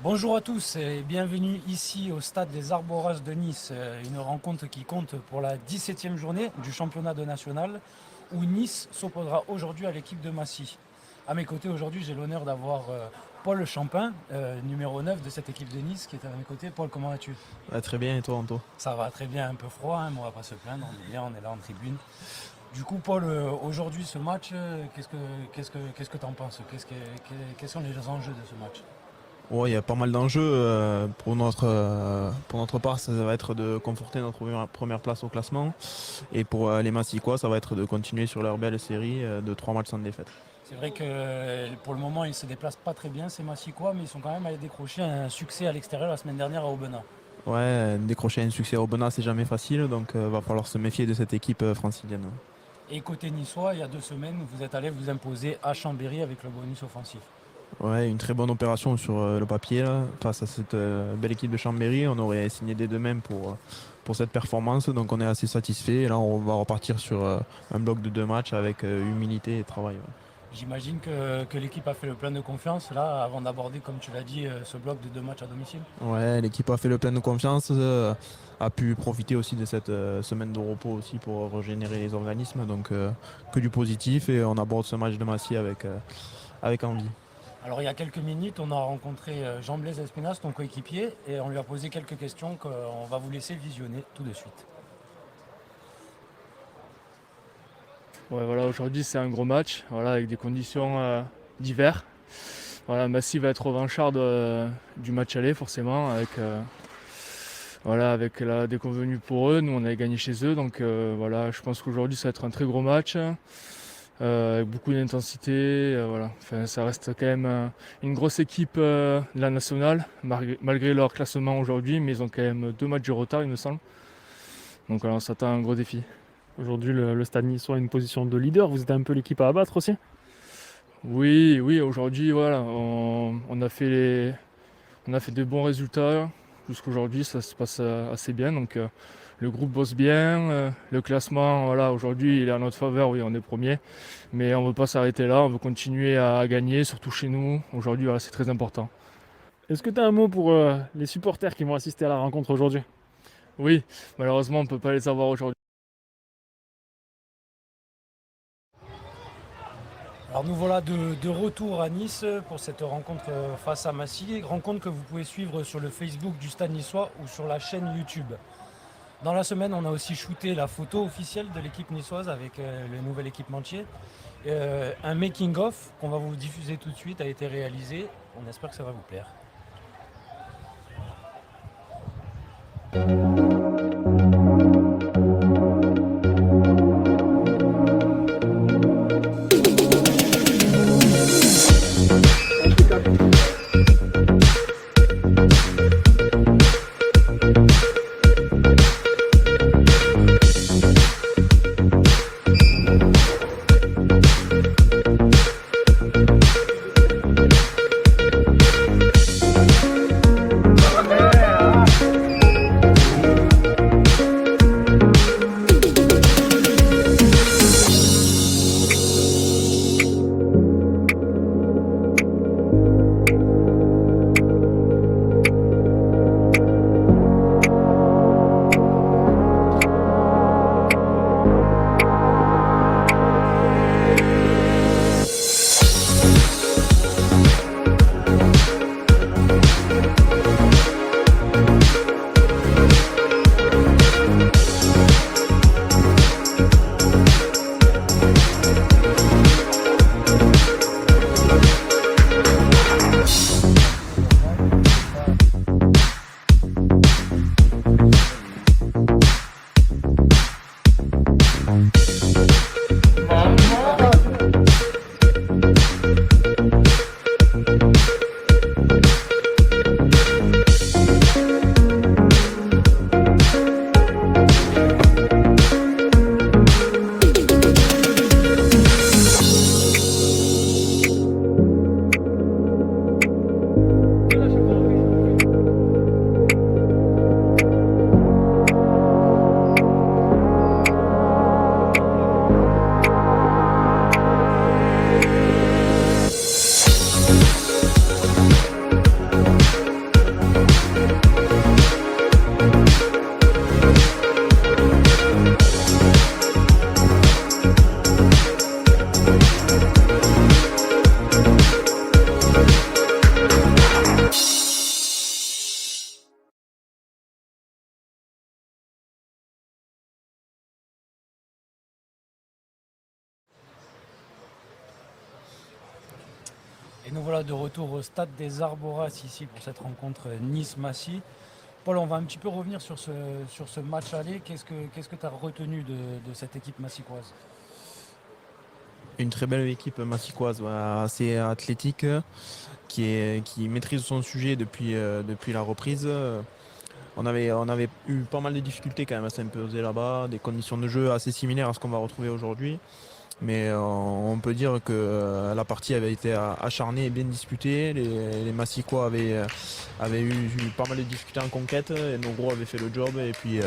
Bonjour à tous et bienvenue ici au stade des Arboras de Nice, une rencontre qui compte pour la 17e journée du championnat de national où Nice s'opposera aujourd'hui à l'équipe de Massy. À mes côtés aujourd'hui, j'ai l'honneur d'avoir Paul Champin, numéro 9 de cette équipe de Nice qui est à mes côtés. Paul, comment vas-tu? Très bien, et toi, Anto? Ça va très bien, un peu froid, hein, mais on va pas se plaindre, on est bien, on est là en tribune. Du coup, Paul, aujourd'hui ce match, qu'est-ce que tu en penses? Quels sont les enjeux de ce match? Ouais, il y a pas mal d'enjeux. Pour notre part, ça va être de conforter notre première place au classement. Et pour les Massickois, ça va être de continuer sur leur belle série de 3 matchs sans défaite. C'est vrai que pour le moment, ils ne se déplacent pas très bien, ces Massickois, mais ils sont quand même allés décrocher un succès à l'extérieur la semaine dernière à Aubenas. Ouais, décrocher un succès au Aubenas, c'est jamais facile, donc va falloir se méfier de cette équipe francilienne. Et côté niçois, il y a 2 semaines, vous êtes allé vous imposer à Chambéry avec le bonus offensif. Ouais, une très bonne opération sur le papier là, face à cette belle équipe de Chambéry. On aurait signé des deux mêmes pour cette performance, donc on est assez satisfait. Et là, on va repartir sur un bloc de 2 matchs avec humilité et travail. Ouais. J'imagine que l'équipe a fait le plein de confiance là, avant d'aborder, comme tu l'as dit, ce bloc de 2 matchs à domicile. Ouais, l'équipe a fait le plein de confiance, a pu profiter aussi de cette semaine de repos aussi pour régénérer les organismes, donc que du positif, et on aborde ce match de Massy avec envie. Alors il y a quelques minutes, on a rencontré Jean-Blaise Espinasse, ton coéquipier, et on lui a posé quelques questions qu'on va vous laisser visionner tout de suite. Ouais, voilà, aujourd'hui c'est un gros match, voilà, avec des conditions d'hiver. Voilà, Massy va être revanchard du match aller forcément, avec la déconvenue pour eux. Nous on avait gagné chez eux, donc voilà, je pense qu'aujourd'hui ça va être un très gros match, avec beaucoup d'intensité. Voilà. Enfin, ça reste quand même une grosse équipe de la nationale, malgré leur classement aujourd'hui, mais ils ont quand même 2 matchs de retard il me semble. Donc voilà, on s'attend à un gros défi. Aujourd'hui, le Stade niçois a une position de leader. Vous êtes un peu l'équipe à abattre aussi? Oui, aujourd'hui, voilà, on a fait de bons résultats. Jusqu'aujourd'hui, ça se passe assez bien. Donc, le groupe bosse bien. Le classement, voilà, aujourd'hui, il est en notre faveur. Oui, on est premier. Mais on ne veut pas s'arrêter là. On veut continuer à gagner, surtout chez nous. Aujourd'hui, voilà, c'est très important. Est-ce que tu as un mot pour les supporters qui vont assister à la rencontre aujourd'hui? Oui, malheureusement, on ne peut pas les avoir aujourd'hui. Alors nous voilà de retour à Nice pour cette rencontre face à Massy, rencontre que vous pouvez suivre sur le Facebook du Stade Niçois ou sur la chaîne YouTube. Dans la semaine, on a aussi shooté la photo officielle de l'équipe niçoise avec le nouvel équipementier. Un making-of qu'on va vous diffuser tout de suite a été réalisé. On espère que ça va vous plaire. nous voilà de retour au stade des Arboras ici pour cette rencontre Nice-Massy. Paul, on va un petit peu revenir sur ce match aller. Qu'est-ce que tu as retenu de cette équipe massicoise? Une très belle équipe massicoise, ouais, assez athlétique, qui maîtrise son sujet depuis la reprise. On avait eu pas mal de difficultés quand même à s'imposer là-bas, des conditions de jeu assez similaires à ce qu'on va retrouver aujourd'hui. Mais on peut dire que la partie avait été acharnée et bien disputée. Les Massicois avaient eu pas mal de difficultés en conquête et nos gros avaient fait le job. Et puis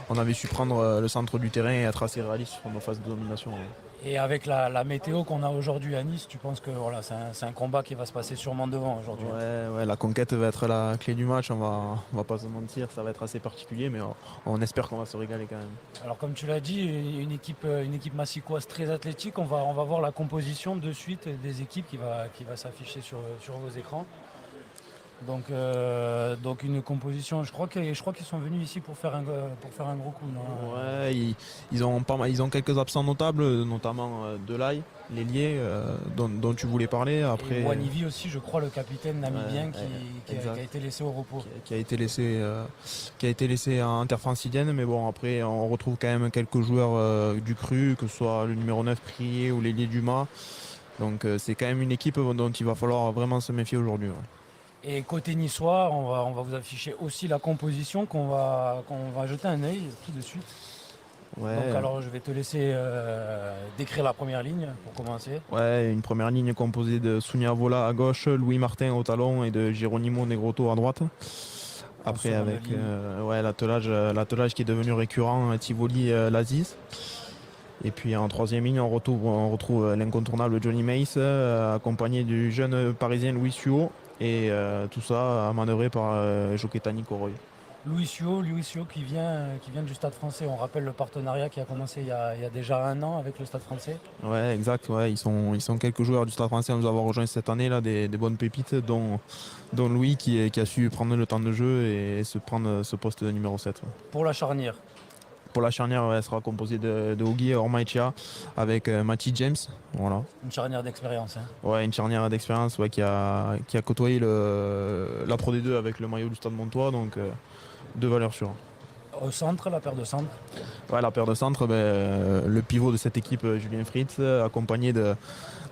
on avait su prendre le centre du terrain et être assez réaliste sur nos phases de domination. Ouais. Et avec la météo qu'on a aujourd'hui à Nice, tu penses que voilà, c'est un combat qui va se passer sûrement devant aujourd'hui? Ouais, la conquête va être la clé du match. On va pas se mentir, ça va être assez particulier, mais on espère qu'on va se régaler quand même. Alors comme tu l'as dit, une équipe massicoise très athlétique. On va voir la composition de suite des équipes qui va s'afficher sur vos écrans. Donc une composition, je crois qu'ils sont venus ici pour faire un gros coup, non? Ouais, ils ont quelques absents notables, notamment Delay, l'ailier dont tu voulais parler. Et Après, Wanivi aussi, je crois, le capitaine namibien ouais, qui a été laissé au repos. qui a été laissé en interfrancidienne, mais bon, après, on retrouve quand même quelques joueurs du cru, que ce soit le numéro 9 Prié ou l'ailier Dumas. Donc c'est quand même une équipe dont il va falloir vraiment se méfier aujourd'hui. Ouais. Et côté niçois, on va vous afficher aussi la composition qu'on va jeter un œil tout de suite. Donc Ouais, alors je vais te laisser décrire la première ligne pour commencer. ouais, une première ligne composée de Sounia Vola à gauche, Louis Martin au talon et de Geronimo Negrotto à droite. En Après seconde avec ligne. ouais, l'attelage qui est devenu récurrent, Tivoli, Lazis. Et puis en troisième ligne, on retrouve l'incontournable Johnny Mace, accompagné du jeune parisien Louis Suot. Et tout ça manœuvré par Joketani Koroy. Louis Sio qui vient du Stade français. On rappelle le partenariat qui a commencé il y a déjà un an avec le Stade français. Ouais, exact. Ouais, ils sont quelques joueurs du Stade français à nous avoir rejoints cette année, là, des bonnes pépites, dont Louis qui a su prendre le temps de jeu et se prendre ce poste de numéro 7. Ouais. Pour la charnière. Pour la charnière, ouais, elle sera composée de Ogi et Ormaechia avec Matty James. Voilà. Une charnière d'expérience, hein. Ouais, une charnière d'expérience ouais, qui a côtoyé la Pro D2 avec le maillot du Stade Montois, donc deux valeurs sûres. Au centre, la paire de centre. Ouais, la paire de centre, ben, le pivot de cette équipe, Julien Fritz, accompagné de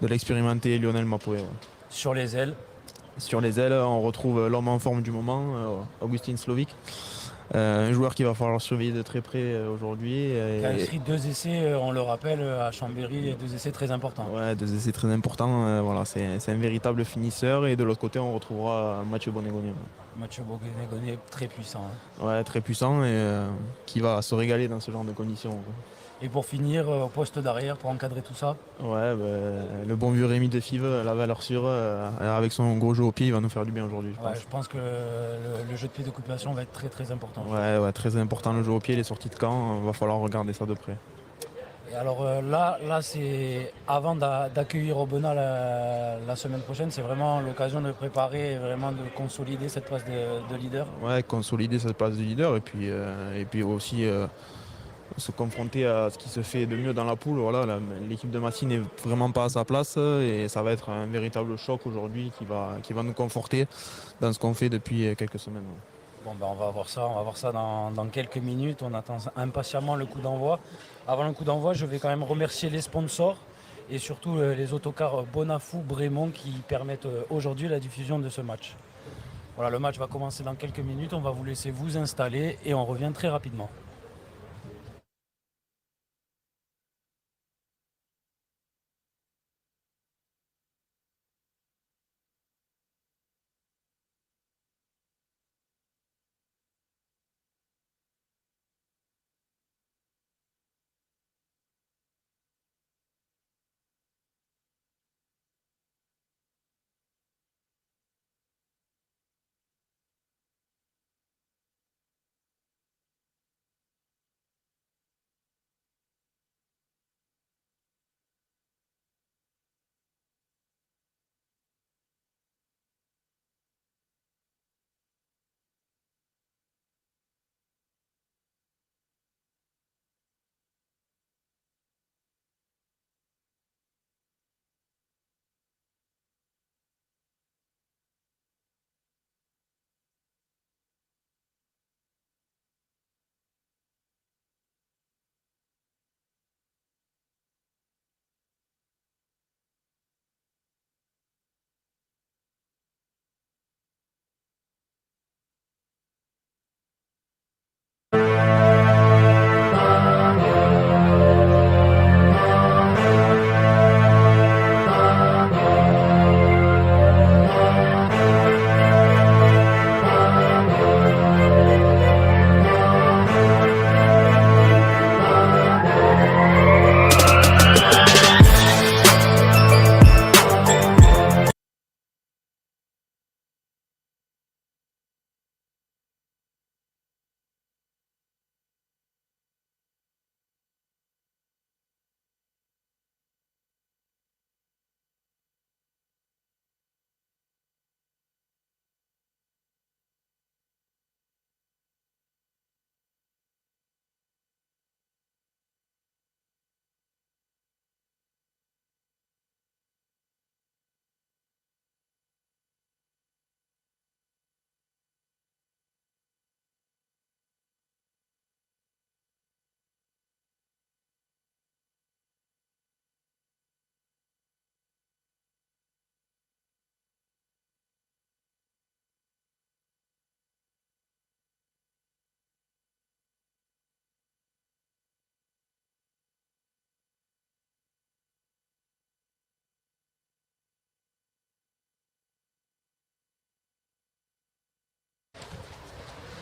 l'expérimenté Lionel Mapoé. Ouais. Sur les ailes. Sur les ailes, on retrouve l'homme en forme du moment, Augustin Slovic. Un joueur qu'il va falloir surveiller de très près aujourd'hui. Qui a inscrit 2 essais, on le rappelle, à Chambéry, et 2 essais très importants. Ouais, deux essais très importants. Voilà, c'est un véritable finisseur. Et de l'autre côté, on retrouvera Mathieu Bonnegonia. Mathieu Boguené, très puissant, hein. Ouais, très puissant et qui va se régaler dans ce genre de conditions. Quoi. Et pour finir, au poste d'arrière, pour encadrer tout ça, Ouais, le bon vieux Rémi de Five, la valeur sûre, avec son gros jeu au pied, il va nous faire du bien aujourd'hui, je ouais, pense. je pense que le jeu de pied d'occupation va être très très important. Ouais, très important le jeu au pied, les sorties de camp, va falloir regarder ça de près. Et alors là c'est avant d'accueillir Aubenas la semaine prochaine, c'est vraiment l'occasion de préparer et vraiment de consolider cette place de leader. Ouais, consolider cette place de leader et puis aussi se confronter à ce qui se fait de mieux dans la poule. Voilà, l'équipe de Massy n'est vraiment pas à sa place et ça va être un véritable choc aujourd'hui qui va nous conforter dans ce qu'on fait depuis quelques semaines. Bon ben on va voir ça dans quelques minutes. On attend impatiemment le coup d'envoi. Avant le coup d'envoi, je vais quand même remercier les sponsors et surtout les autocars Bonafou Brémont qui permettent aujourd'hui la diffusion de ce match. Voilà, le match va commencer dans quelques minutes. On va vous laisser vous installer et on revient très rapidement.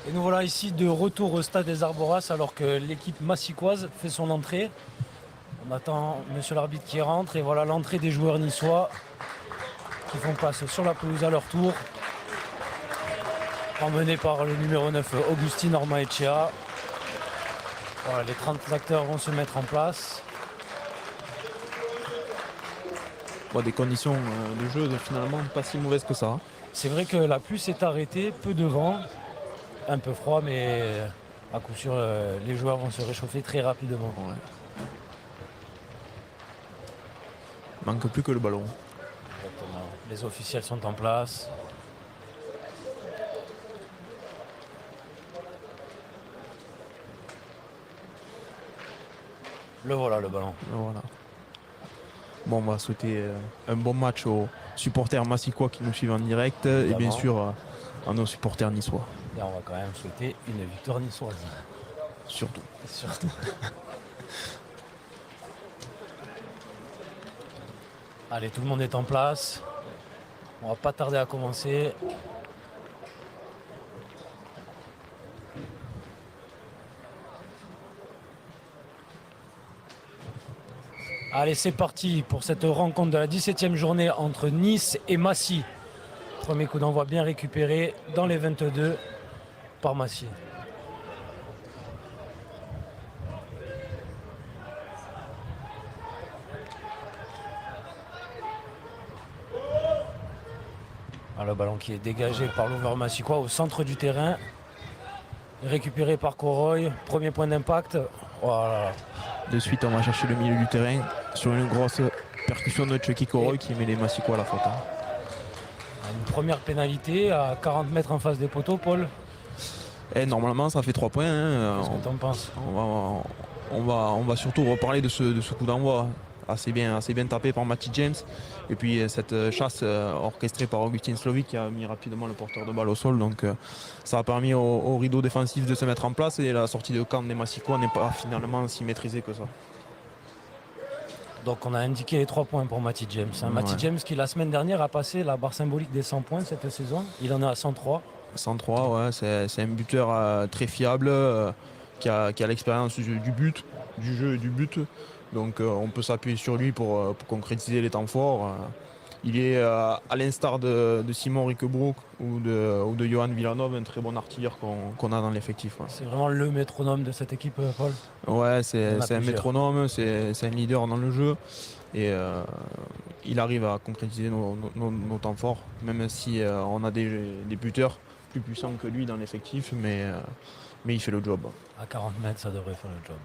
Et nous voilà ici de retour au stade des Arboras alors que l'équipe massicoise fait son entrée. On attend monsieur l'arbitre qui rentre et voilà l'entrée des joueurs niçois qui font place sur la pelouse à leur tour. Emmenés par le numéro 9 Augustine Ormaechea. Voilà, les 30 acteurs vont se mettre en place. Bon, des conditions de jeu finalement pas si mauvaises que ça. C'est vrai que la pluie s'est arrêtée, peu de vent, un peu froid, mais à coup sûr les joueurs vont se réchauffer très rapidement. Ouais. Manque plus que le ballon. Exactement. Les officiels sont en place. Le voilà le ballon. Voilà. Bon, on va souhaiter un bon match aux supporters massicois qui nous suivent en direct et bien sûr à nos supporters niçois. Et on va quand même souhaiter une victoire niçoise. Surtout. Surtout. Allez, tout le monde est en place. On va pas tarder à commencer. Allez, c'est parti pour cette rencontre de la 17e journée entre Nice et Massy. Premier coup d'envoi bien récupéré dans les 22 par Massy. Ah, le ballon qui est dégagé par l'over massicois au centre du terrain. Récupéré par Coroy. Premier point d'impact. Voilà. De suite, on va chercher le milieu du terrain sur une grosse percussion de Chucky Coroy qui met les massicois à la faute. Une première pénalité à 40 mètres en face des poteaux, Paul. Et normalement, ça fait 3 points. Qu'est-ce que t'en penses? On va surtout reparler de ce coup d'envoi. Assez bien tapé par Matty James. Et puis cette chasse orchestrée par Augustin Slovic qui a mis rapidement le porteur de balle au sol. Donc ça a permis au rideau défensif de se mettre en place et la sortie de camp des Massicois n'est pas finalement si maîtrisée que ça. Donc on a indiqué les 3 points pour Matty James. Matty James qui la semaine dernière a passé la barre symbolique des 100 points cette saison. Il en est à 103. 103, ouais, c'est un buteur très fiable qui a l'expérience du but, du jeu et du but. Donc on peut s'appuyer sur lui pour concrétiser les temps forts. Il est à l'instar de Simon Riquebrook ou de Johan Villanov, un très bon artilleur qu'on a dans l'effectif. Ouais. C'est vraiment le métronome de cette équipe, Paul. Ouais, c'est un métronome, c'est un leader dans le jeu. Et il arrive à concrétiser nos temps forts, même si on a des buteurs plus puissants que lui dans l'effectif, mais il fait le job. À 40 mètres, ça devrait faire le job.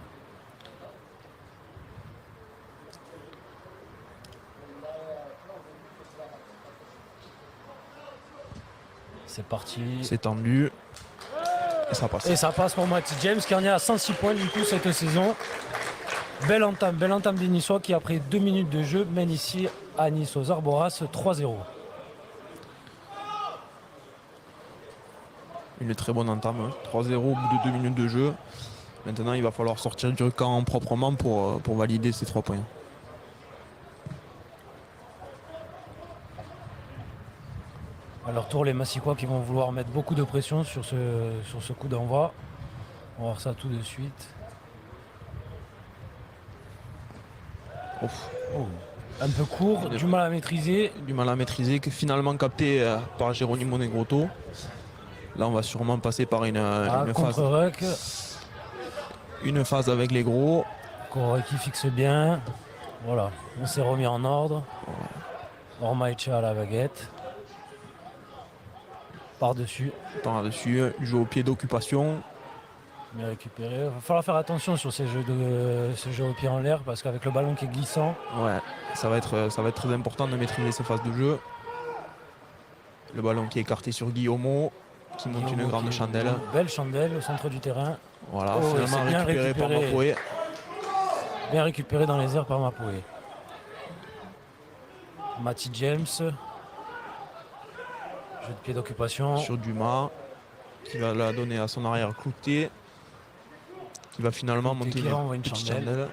C'est parti. C'est tendu. Et ça passe. Et ça passe pour Matty James qui en est à 106 points du coup cette saison. Belle entame des Niçois qui après 2 minutes de jeu mène ici à Nice aux Arboras 3-0. Une très bonne entame. 3-0 au bout de 2 minutes de jeu. Maintenant il va falloir sortir du camp proprement pour valider ces 3 points. À leur tour, les Massicois qui vont vouloir mettre beaucoup de pression sur ce coup d'envoi. On va voir ça tout de suite. Un peu court, du mal à maîtriser. Du mal à maîtriser, que finalement capté par Geronimo Negrotto. Là on va sûrement passer par une phase avec les gros. Coroy qui fixe bien. Voilà, on s'est remis en ordre. Ormaechea à la baguette. Par-dessus, jeu au pied d'occupation. Mais récupéré. Il va falloir faire attention sur ces jeux au pied en l'air parce qu'avec le ballon qui est glissant. Ouais, ça va être très important de maîtriser ces phases de jeu. Le ballon qui est écarté sur Guillaumeau, qui monte une grande chandelle. Une belle chandelle au centre du terrain. Voilà, finalement récupéré par Mapoé. Bien récupéré dans les airs par Mapoé. Matty James. Jeu de pied d'occupation. Sur Dumas, qui va la donner à son arrière Clouté, qui va finalement monter une petite chandelle.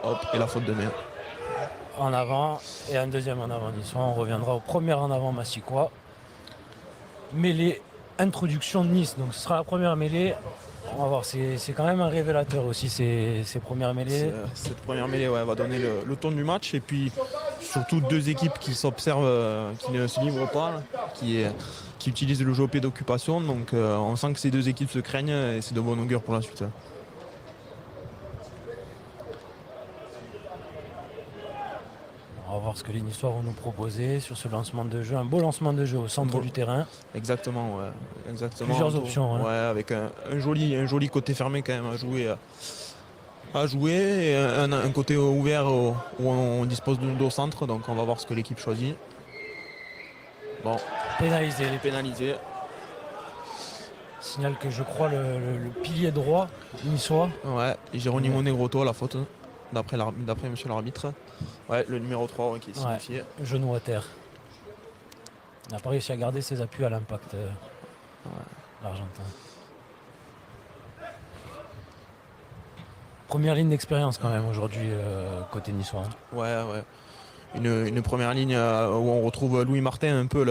Hop, et la faute de main. En avant et un deuxième en avant niçois. On reviendra au premier en avant massicois. mêlée introduction de Nice. Donc ce sera la première mêlée. On va voir, c'est quand même un révélateur aussi ces premières mêlées. Cette première mêlée va donner le ton du match. Et puis surtout deux équipes qui s'observent, qui ne se livrent pas, là, qui utilisent le jeu au pied d'occupation. Donc on sent que ces deux équipes se craignent et c'est de bon augure pour la suite. On va voir ce que les Niçois vont nous proposer sur ce lancement de jeu. Un beau lancement de jeu au centre du terrain. Exactement, ouais. Exactement. Plusieurs options. Hein. Ouais, avec un joli côté fermé quand même à jouer et un côté ouvert où on dispose de dos centre. Donc on va voir ce que l'équipe choisit. Bon, pénalisé. Signale que je crois le pilier droit niçois. Ouais, et Geronimo Negrotto à la faute, d'après monsieur l'arbitre. Ouais, le numéro 3 qui est signifié. Ouais, genou à terre. Il n'a pas réussi à garder ses appuis à l'impact, l'Argentin. Première ligne d'expérience quand même aujourd'hui côté niçois. Hein. Ouais. Une première ligne où on retrouve Louis Martin, un peu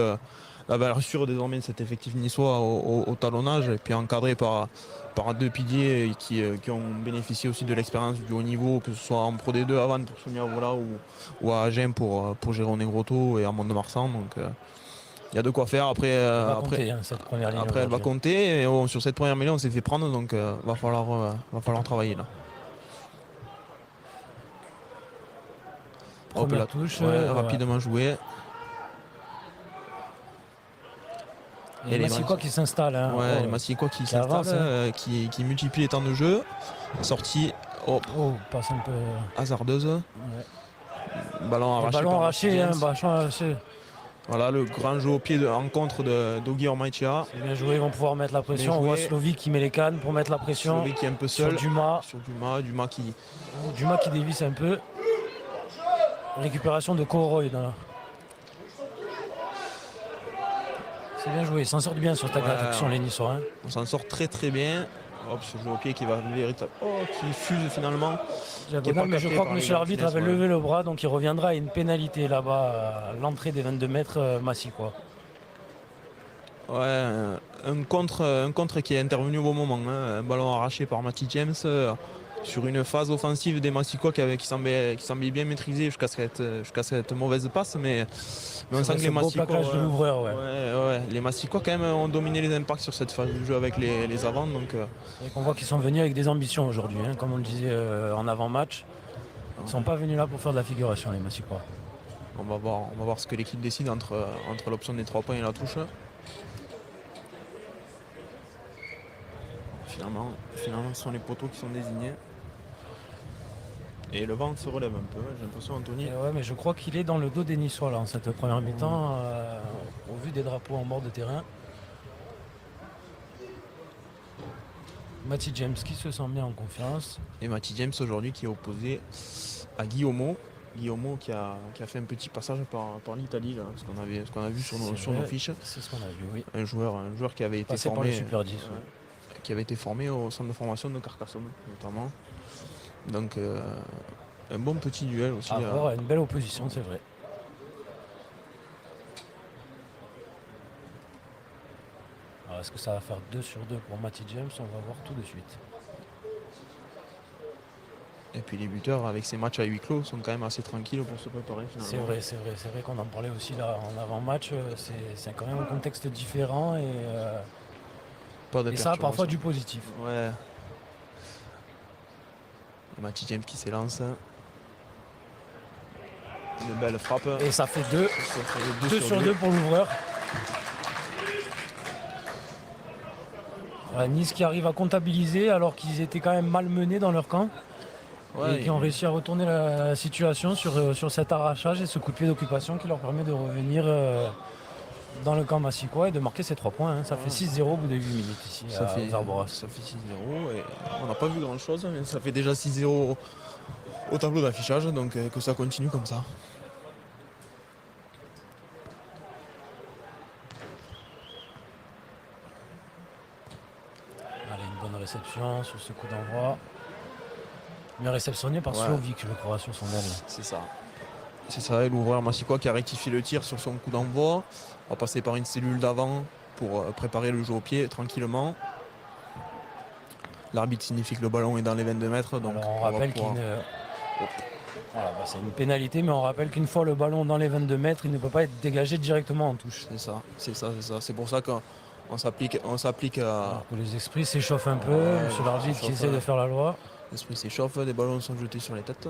la valeur sûre désormais de cet effectif niçois au talonnage, et puis encadré par deux piliers qui ont bénéficié aussi de l'expérience du haut niveau, que ce soit en Pro D2 avant pour Sonia Vola ou à Agen pour Jérôme Negrotto et Armand de Marsan. Donc il y a de quoi faire. Après, cette première ligne après elle va compter. Et sur cette première mêlée, on s'est fait prendre, donc va falloir travailler là. Première la touche, rapidement joué. Et les Massicois qui s'installent. Hein. Les Massicois qui s'installent, qui multiplient les temps de jeu. Sortie passe un peu hasardeuse. Ouais. Ballon arraché. Voilà le grand jeu au pied en contre d'Ogi Ormaitia. C'est bien joué, ils vont pouvoir mettre la pression. On voit Slovi qui met les cannes pour mettre la pression. Slovi qui est un peu seul. Sur Dumas qui dévisse un peu. Récupération de Koroy. C'est bien joué, ils s'en sortent bien sur ta action les Niçois. Hein. On s'en sort très bien. Ce jeu au pied qui va qui fuse finalement. Mais je crois que monsieur l'arbitre avait levé le bras, donc il reviendra à une pénalité là-bas à l'entrée des 22 mètres Massicois. Ouais, un contre qui est intervenu au bon moment. Hein. Un ballon arraché par Matty James sur une phase offensive des Massicois qui semblait bien maîtrisée jusqu'à cette mauvaise passe, mais on sent que les Massicois, les Massicois quand même ont dominé les impacts sur cette phase du jeu avec les avants. Donc, on voit qu'ils sont venus avec des ambitions aujourd'hui, hein, comme on le disait en avant-match. Ils ne sont pas venus là pour faire de la figuration les Massicois. On va voir ce que l'équipe décide entre l'option des 3 points et la touche. Finalement, ce sont les poteaux qui sont désignés. Et le vent se relève un peu, j'ai l'impression, Anthony. Ouais, mais je crois qu'il est dans le dos des Niçois là, en cette première mi-temps, au vu des drapeaux en bord de terrain. Matty James qui se sent bien en confiance. Et Matty James aujourd'hui qui est opposé à Guillaume. Guillaume qui a fait un petit passage par l'Italie, ce qu'on a vu sur nos fiches. C'est ce qu'on a vu, oui. Un joueur qui avait été formé. Par les Super 10, qui avait été formé au centre de formation de Carcassonne notamment. Donc un bon petit duel aussi. Une belle opposition, c'est vrai. Alors est-ce que ça va faire 2 sur 2 pour Matty James? On va voir tout de suite. Et puis les buteurs avec ces matchs à huis clos sont quand même assez tranquilles pour se préparer finalement. C'est vrai qu'on en parlait aussi là en avant-match. C'est quand même un contexte différent et ça a parfois du positif. Ouais. Matty James qui s'élance. Une belle frappe. Et ça fait 2 sur 2 pour l'ouvreur. Nice qui arrive à comptabiliser alors qu'ils étaient quand même malmenés dans leur camp. Et qui ont réussi à retourner la situation sur cet arrachage et ce coup de pied d'occupation qui leur permet de revenir dans le camp massicois et de marquer ces 3 points. Hein. Ça fait 6-0 au bout de 8 minutes ici ça fait 6-0 et on n'a pas vu grand chose, mais ça fait déjà 6-0 au tableau d'affichage, donc que ça continue comme ça. Allez, une bonne réception sur ce coup d'envoi. Bien réceptionné par Slovic, je crois, sur son aile. C'est ça, et l'ouvreur massicois qui a rectifié le tir sur son coup d'envoi. On va passer par une cellule d'avant pour préparer le jeu au pied tranquillement. L'arbitre signifie que le ballon est dans les 22 mètres. Donc Alors, on va rappelle pouvoir- Voilà, c'est une pénalité, mais on rappelle qu'une fois le ballon dans les 22 mètres, il ne peut pas être dégagé directement en touche. C'est ça, c'est ça, c'est ça. C'est pour ça qu'on s'applique à. Alors que les esprits s'échauffent un peu, Ouais, sur l'arbitre qui s'échauffe, essaie de faire la loi. L'esprit s'échauffe, des ballons sont jetés sur les têtes.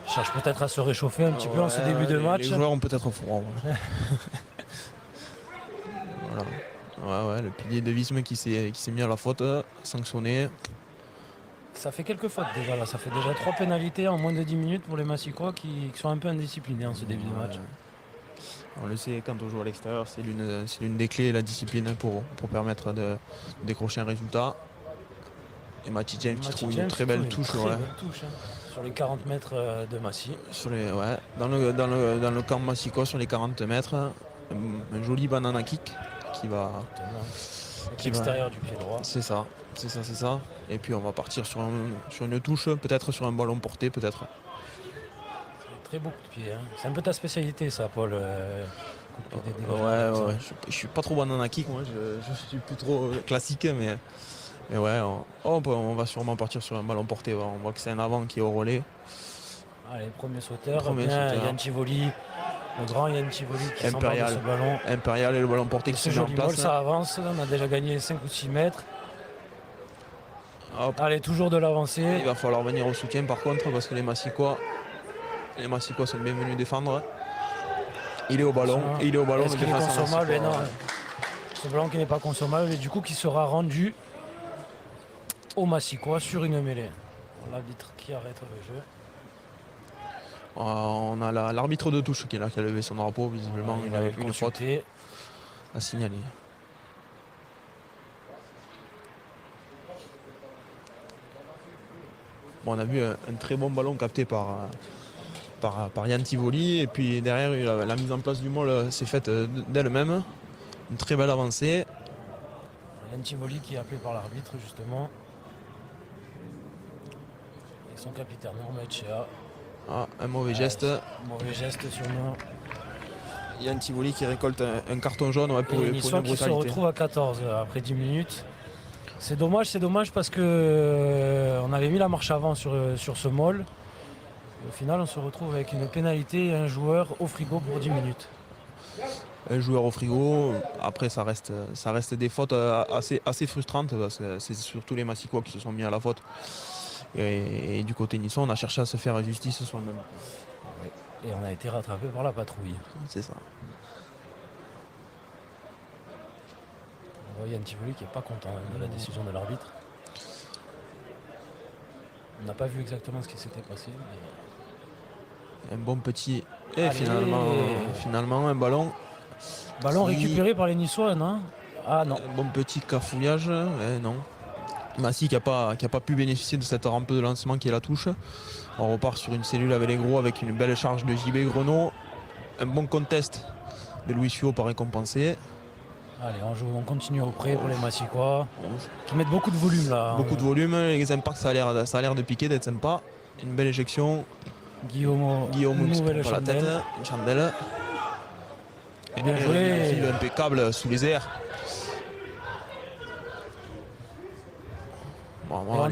Cherche peut-être à se réchauffer un petit peu en ce Ouais, début de match. Les joueurs ont peut-être froid. Ouais. Voilà. Ouais, le pilier de Visme qui s'est mis à la faute, sanctionné. Ça fait quelques fautes déjà là, ça fait déjà 3 pénalités en moins de 10 minutes pour les Massicois qui sont un peu indisciplinés en ce début de match. On le sait, quand on joue à l'extérieur, c'est l'une des clés, la discipline pour permettre de décrocher un résultat. Et Matty James qui trouve une très belle touche. Ouais. Sur les 40 mètres de Massy. Dans le camp Massicois, sur les 40 mètres, un joli banana kick qui va. Avec l'extérieur du pied droit. C'est ça. Et puis on va partir sur une touche, peut-être sur un ballon porté, peut-être. Très beau coup de pied. Hein. C'est un peu ta spécialité ça, Paul. Coup de pied des dégagements. Ouais. Je suis pas trop banana kick, moi. Je suis plus trop classique, mais ouais, on va sûrement partir sur un ballon porté. On voit que c'est un avant qui est au relais. Allez, premier sauteur. Yann Tivoli, le grand Yann Tivoli qui s'empare de ce ballon. Impérial et le ballon porté qui se met en place. Ça avance, on a déjà gagné 5 ou 6 mètres. Hop. Allez, toujours de l'avancée. Il va falloir venir au soutien par contre parce que les Massicois sont bienvenus défendre. Il est au ballon. Est-ce qu'il est consommable? Non. Ce ballon qui n'est pas consommable et du coup qui sera rendu au Massicois sur une mêlée. L'arbitre qui arrête le jeu. On a l'arbitre de touche qui est là, qui a levé son drapeau. Visiblement, il avait une faute à signaler. Bon, on a vu un très bon ballon capté par Yann Tivoli. Et puis derrière, la mise en place du môle s'est faite d'elle-même. Une très belle avancée. Yann Tivoli qui est appelé par l'arbitre justement. Et son capitaine Ormechea. Un mauvais geste. Mauvais geste sûrement. Yann Tivoli qui récolte un carton jaune pour une brutalité. Qui se retrouve à 14 après 10 minutes. C'est dommage parce que on avait mis la marche avant sur ce môle. Au final, on se retrouve avec une pénalité et un joueur au frigo pour 10 minutes. Un joueur au frigo, après ça reste des fautes assez frustrantes parce que c'est surtout les Massicois qui se sont mis à la faute. Et du côté niçois, on a cherché à se faire justice soi-même. Et on a été rattrapé par la patrouille. C'est ça. On voit Yann Tivoli qui n'est pas content de la décision de l'arbitre. On n'a pas vu exactement ce qui s'était passé. Mais... Un bon petit... Et finalement, un ballon. Ballon récupéré par les Niçois, non? Ah non. Un bon petit cafouillage. Non. Massy qui n'a pas pu bénéficier de cette rampe de lancement qui est la touche. On repart sur une cellule avec les gros avec une belle charge de JB Grenot. Un bon contest de Louis Fio par récompensé. Allez, on continue au près pour les Massicois qui mettent beaucoup de volume là. Beaucoup de volume, les impacts ça a l'air de piquer, d'être sympa. Une belle éjection. Guillaume qui se nouvelle prend pas la tête, une chandelle. Bien joué. Un fil impeccable sous les airs. Bon, voilà,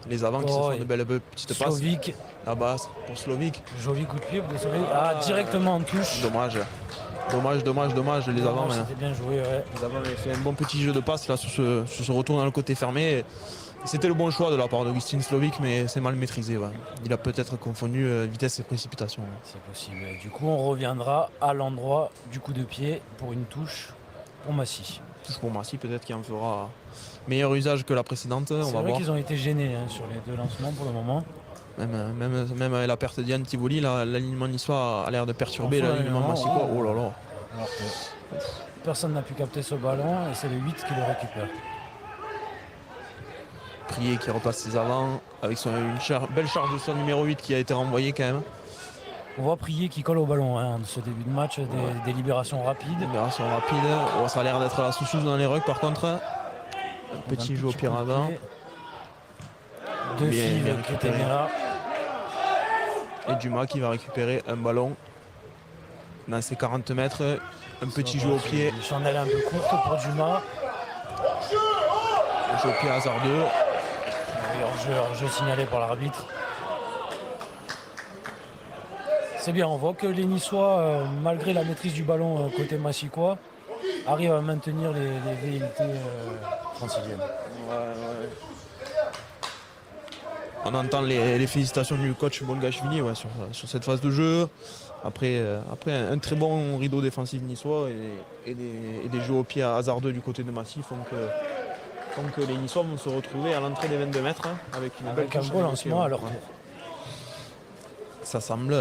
les avants qui se font de belles petites passes. Slovic. La basse pour Slovic. Joli coup de pied pour Slovic. Directement en touche. Dommage, les avants. C'était bien joué, ouais. Les avants avaient fait un bon petit jeu de passe là sur ce retour dans le côté fermé. C'était le bon choix de la part d'Augustin Slovic, mais c'est mal maîtrisé. Ouais. Il a peut-être confondu vitesse et précipitation. C'est possible. Du coup, on reviendra à l'endroit du coup de pied pour une touche pour Massy. Touche pour Massy, peut-être qu'il en fera meilleur usage que la précédente. C'est vrai qu'ils ont été gênés sur les deux lancements pour le moment. Même avec la perte d'Yann Tivoli, l'alignement niçois a l'air de perturber l'alignement massicois. Oh là là. Alors que personne n'a pu capter ce ballon et c'est le 8 qui le récupère. Prier qui repasse ses avants avec une belle charge de son numéro 8 qui a été renvoyé quand même. On voit Prier qui colle au ballon de ce début de match, des libérations rapides. Oh, ça a l'air d'être la sous-sous dans les rucks par contre. Un petit jeu au pied avant. Deux filles qui étaient là. Et Dumas qui va récupérer un ballon. dans ces 40 mètres. Un petit jeu au pied. Une chandelle un peu courte pour Dumas. Un jeu au pied hasardeux. Hors-jeu signalé par l'arbitre. C'est bien, on voit que les Niçois, malgré la maîtrise du ballon côté massicois, arrivent à maintenir les velléités franciliennes. On entend les félicitations du coach Bolgachvili sur cette phase de jeu. Après un très bon rideau défensif niçois et des jeux au pied hasardeux du côté de Massy font que les Niçois vont se retrouver à l'entrée des 22 mètres avec une belle Avec un beau lancement à leur tour. Ça semble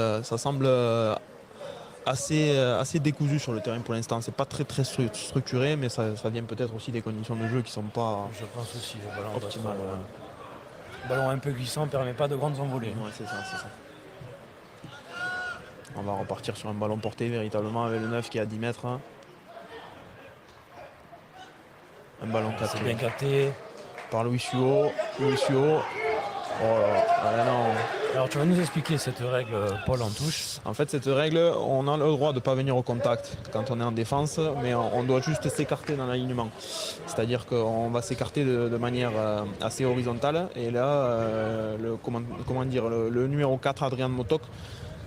assez décousu sur le terrain pour l'instant. C'est pas très structuré, mais ça vient peut-être aussi des conditions de jeu qui sont pas Je pense aussi, le ballon optimales. Le ballon un peu glissant ne permet pas de grandes envolées. Ouais, c'est ça. On va repartir sur un ballon porté véritablement avec le 9 qui est à 10 mètres. Un ballon capté. C'est bien capté. Par Louis Suot. Oh là, non. Alors tu vas nous expliquer cette règle, Paul, en touche. En fait, cette règle, on a le droit de ne pas venir au contact quand on est en défense, mais on doit juste s'écarter dans l'alignement. C'est-à-dire qu'on va s'écarter de manière assez horizontale. Et là, le numéro 4, Adrien Motok,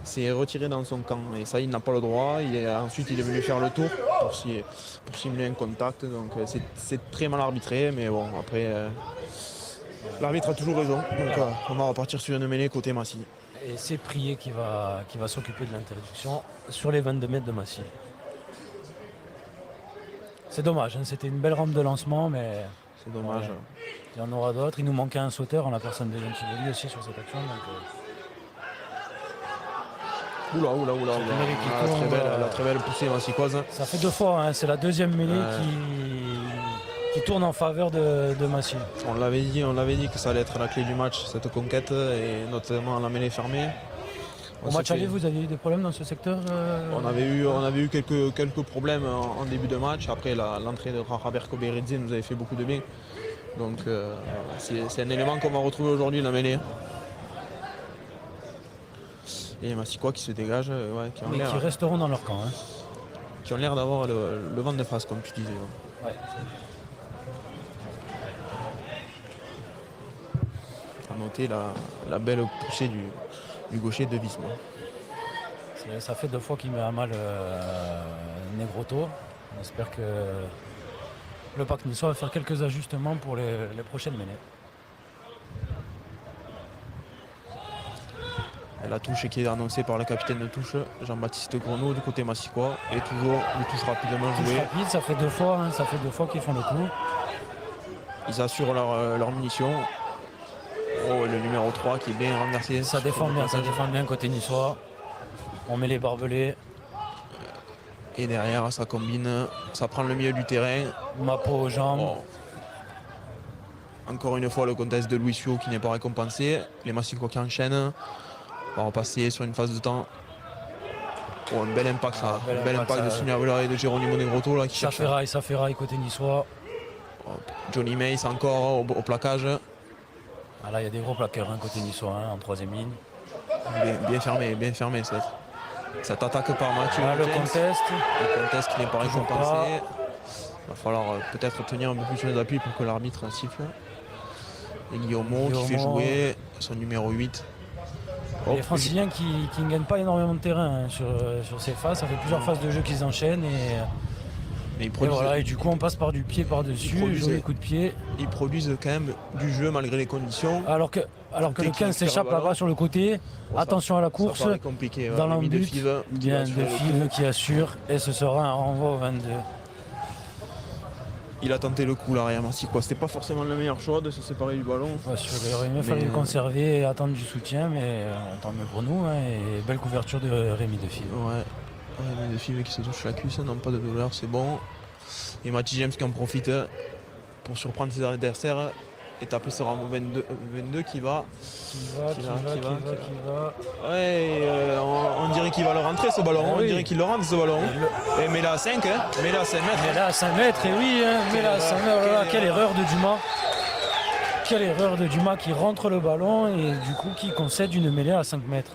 s'est retiré dans son camp. Et ça, il n'a pas le droit. Ensuite, il est venu faire le tour pour simuler un contact. Donc, c'est très mal arbitré, mais bon, après... l'arbitre a toujours raison, donc on va repartir sur une mêlée côté Massy. Et c'est Prié qui va s'occuper de l'interdiction sur les 22 mètres de Massy. C'est dommage, hein, c'était une belle rampe de lancement, mais C'est dommage. il y en aura d'autres. Il nous manquait un sauteur en la personne de Jean Tivoli aussi sur cette action. Donc, Oula. mêlée qui La tourne, très belle poussée massicoise. ça fait 2 fois, hein, c'est la deuxième mêlée qui tourne en faveur de Massy. On l'avait dit que ça allait être la clé du match, cette conquête, et notamment la mêlée fermée. Au match aller, vous avez eu des problèmes dans ce secteur On avait eu quelques problèmes en début de match. Après, l'entrée de Robert Koberidze nous avait fait beaucoup de bien. Donc c'est un élément qu'on va retrouver aujourd'hui, la mêlée. Et les Massicois qui se dégagent, mais qui resteront dans leur camp. Hein. qui ont l'air d'avoir le vent de face, comme tu disais. Ouais. À noter la belle poussée du gaucher de Visma. Ça fait 2 fois qu'il met à mal Negroto. On espère que le Pac Niçois va faire quelques ajustements pour les prochaines mêlées. Et la touche qui est annoncée par le capitaine de touche, Jean-Baptiste Grenot, du côté massicois. Et toujours une touche rapidement Touche jouée. rapide, ça fait 2 fois, hein, ça fait 2 fois qu'ils font le coup. Ils assurent leur munition. Oh, le numéro 3 qui est bien renversé. Ça défend bien côté niçois. On met les barbelés. Et derrière, ça combine, ça prend le milieu du terrain. Mapo aux jambes. Oh. Encore une fois, le contest de Louis Suot qui n'est pas récompensé. Les Massicois qui enchaînent. On va repasser sur une phase de temps. Oh, un bel impact, ça. Un bel impact de Signavola et de Geronimo Negroto là, qui Ça cherche. ferraille côté niçois. Oh, Johnny Mace encore au plaquage. Ah, là, il y a des gros plaqueurs côté niçois en 3e ligne. Bien fermé cette attaque par Mathieu. Là, le James. contest. Le contest qui n'est pas Toujours récompensé. Il va falloir peut-être tenir un peu plus sur les appuis pour que l'arbitre siffle. Et Guillaume qui fait jouer son numéro 8. Les Franciliens qui ne gagnent pas énormément de terrain sur ces phases. Ça fait plusieurs phases de jeu qu'ils enchaînent. Mais Et du coup, on passe par du pied par-dessus, joli coup de pied. Ils produisent quand même du jeu malgré les conditions. Alors que le 15 s'échappe là-bas sur le côté. Bon, attention à la course. Ça paraît compliqué. Dans l'ami de l'embut, Five qui bien va de assurer le Five coup. qui assure. Et ce sera un renvoi au 22. Il a tenté le coup l'arrière Massy. C'était pas forcément le meilleur choix de se séparer du ballon. Ouais, il aurait mieux fallu le conserver et attendre du soutien, mais tant mieux pour nous. Et belle couverture de Rémi de Five. Ouais. Rémi de Five qui se touche la cuisse, non pas de douleur, c'est bon. Et Mathieu James qui en profite pour surprendre ses adversaires et taper ce Rambo 22 qui va. Ouais, on dirait qu'il va le rentrer ce ballon. Ah, on oui. dirait qu'il le rentre ce ballon. Et mais là à 5, hein. Mais là à 5 mètres. Mais là à 5 mètres, et oui, hein, mais là à 5 mètres, oh là là, quelle erreur de Dumas. Quelle erreur de Dumas qui rentre le ballon et du coup qui concède une mêlée à 5 mètres.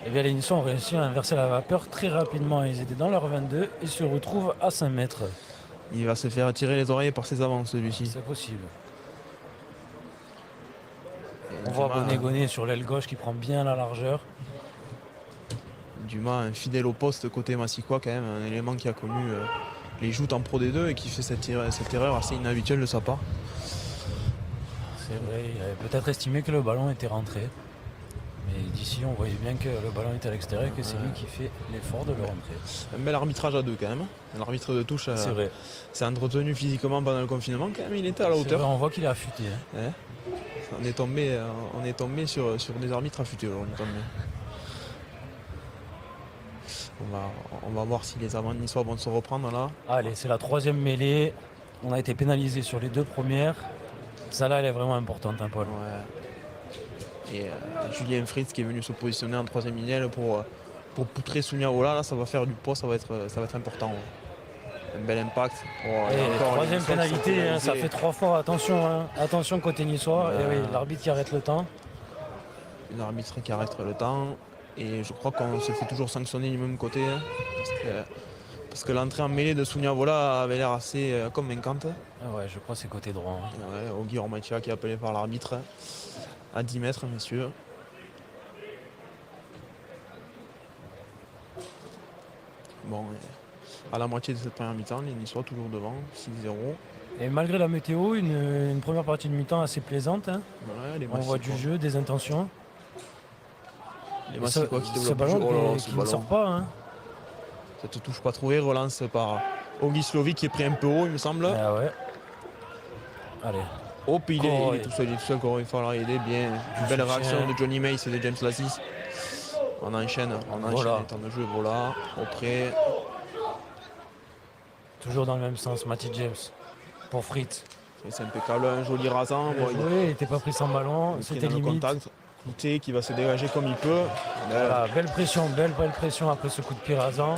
Et bien les Niçois ont réussi à inverser la vapeur très rapidement. Ils étaient dans leur 22 et se retrouvent à 5 mètres. Il va se faire tirer les oreilles par ses avants, celui-ci. C'est possible. Et On voit Dumas, Bonnet sur l'aile gauche qui prend bien la largeur. Dumas, un fidèle au poste côté Massicois, quand même, un élément qui a connu les joutes en Pro D2 et qui fait cette erreur assez inhabituelle de sa part. C'est vrai, il avait peut-être estimé que le ballon était rentré. Mais d'ici, on voyait bien que le ballon était à l'extérieur et que c'est lui qui fait l'effort de le rentrer. Un bel arbitrage à deux quand même. L'arbitre de touche C'est vrai. s'est entretenu physiquement pendant le confinement, quand même, il était à la C'est hauteur. vrai, on voit qu'il est affûté. Ouais. On est tombé sur des arbitres affûtés aujourd'hui. Tant mieux. On va voir si les avants niçois vont se reprendre là. Allez, c'est la troisième mêlée. On a été pénalisé sur les deux premières. Celle-là, elle est vraiment importante, hein, Paul. Ouais. Et Julien Fritz qui est venu se positionner en troisième ligne pour poutrer Souniaola, là ça va faire du poids, ça va être important. Ouais. Un bel impact. Et troisième pénalité, hein, ça fait 3 fois. Attention, hein. Attention côté niçois. Et oui, l'arbitre qui arrête le temps. L'arbitre qui arrête le temps. Et je crois qu'on se fait toujours sanctionner du même côté. Hein, parce que l'entrée en mêlée de Souniaola avait l'air assez convaincante. Ah ouais, je crois que c'est côté droit. Hein. Ouais, Ogi Ormatia qui est appelé par l'arbitre à 10 mètres, messieurs. Bon, à la moitié de cette première mi-temps, les Niçois toujours devant, 6-0. Et malgré la météo, une première partie de mi-temps assez plaisante. Hein. Ouais, les On voit du jeu, des intentions. Les Massicois qui Ce développent ballon le jeu. Oh là, qui ne sort pas. Hein. Ça te touche pas trop, relance par Ogi Slovic qui est pris un peu haut, il me semble. Ah ouais. Allez. Hop, il est tout seul, encore il va aider bien. Une belle réaction de Johnny Mace et de James Lassis. On enchaîne les temps de jeu, voilà, auprès. Toujours dans le même sens, Matty James pour Fritz. C'est impeccable, un joli rasant. Bon, il n'était pas pris sans ballon, c'était limite. Couté qui va se dégager comme il peut. Voilà, belle pression après ce coup de pied rasant.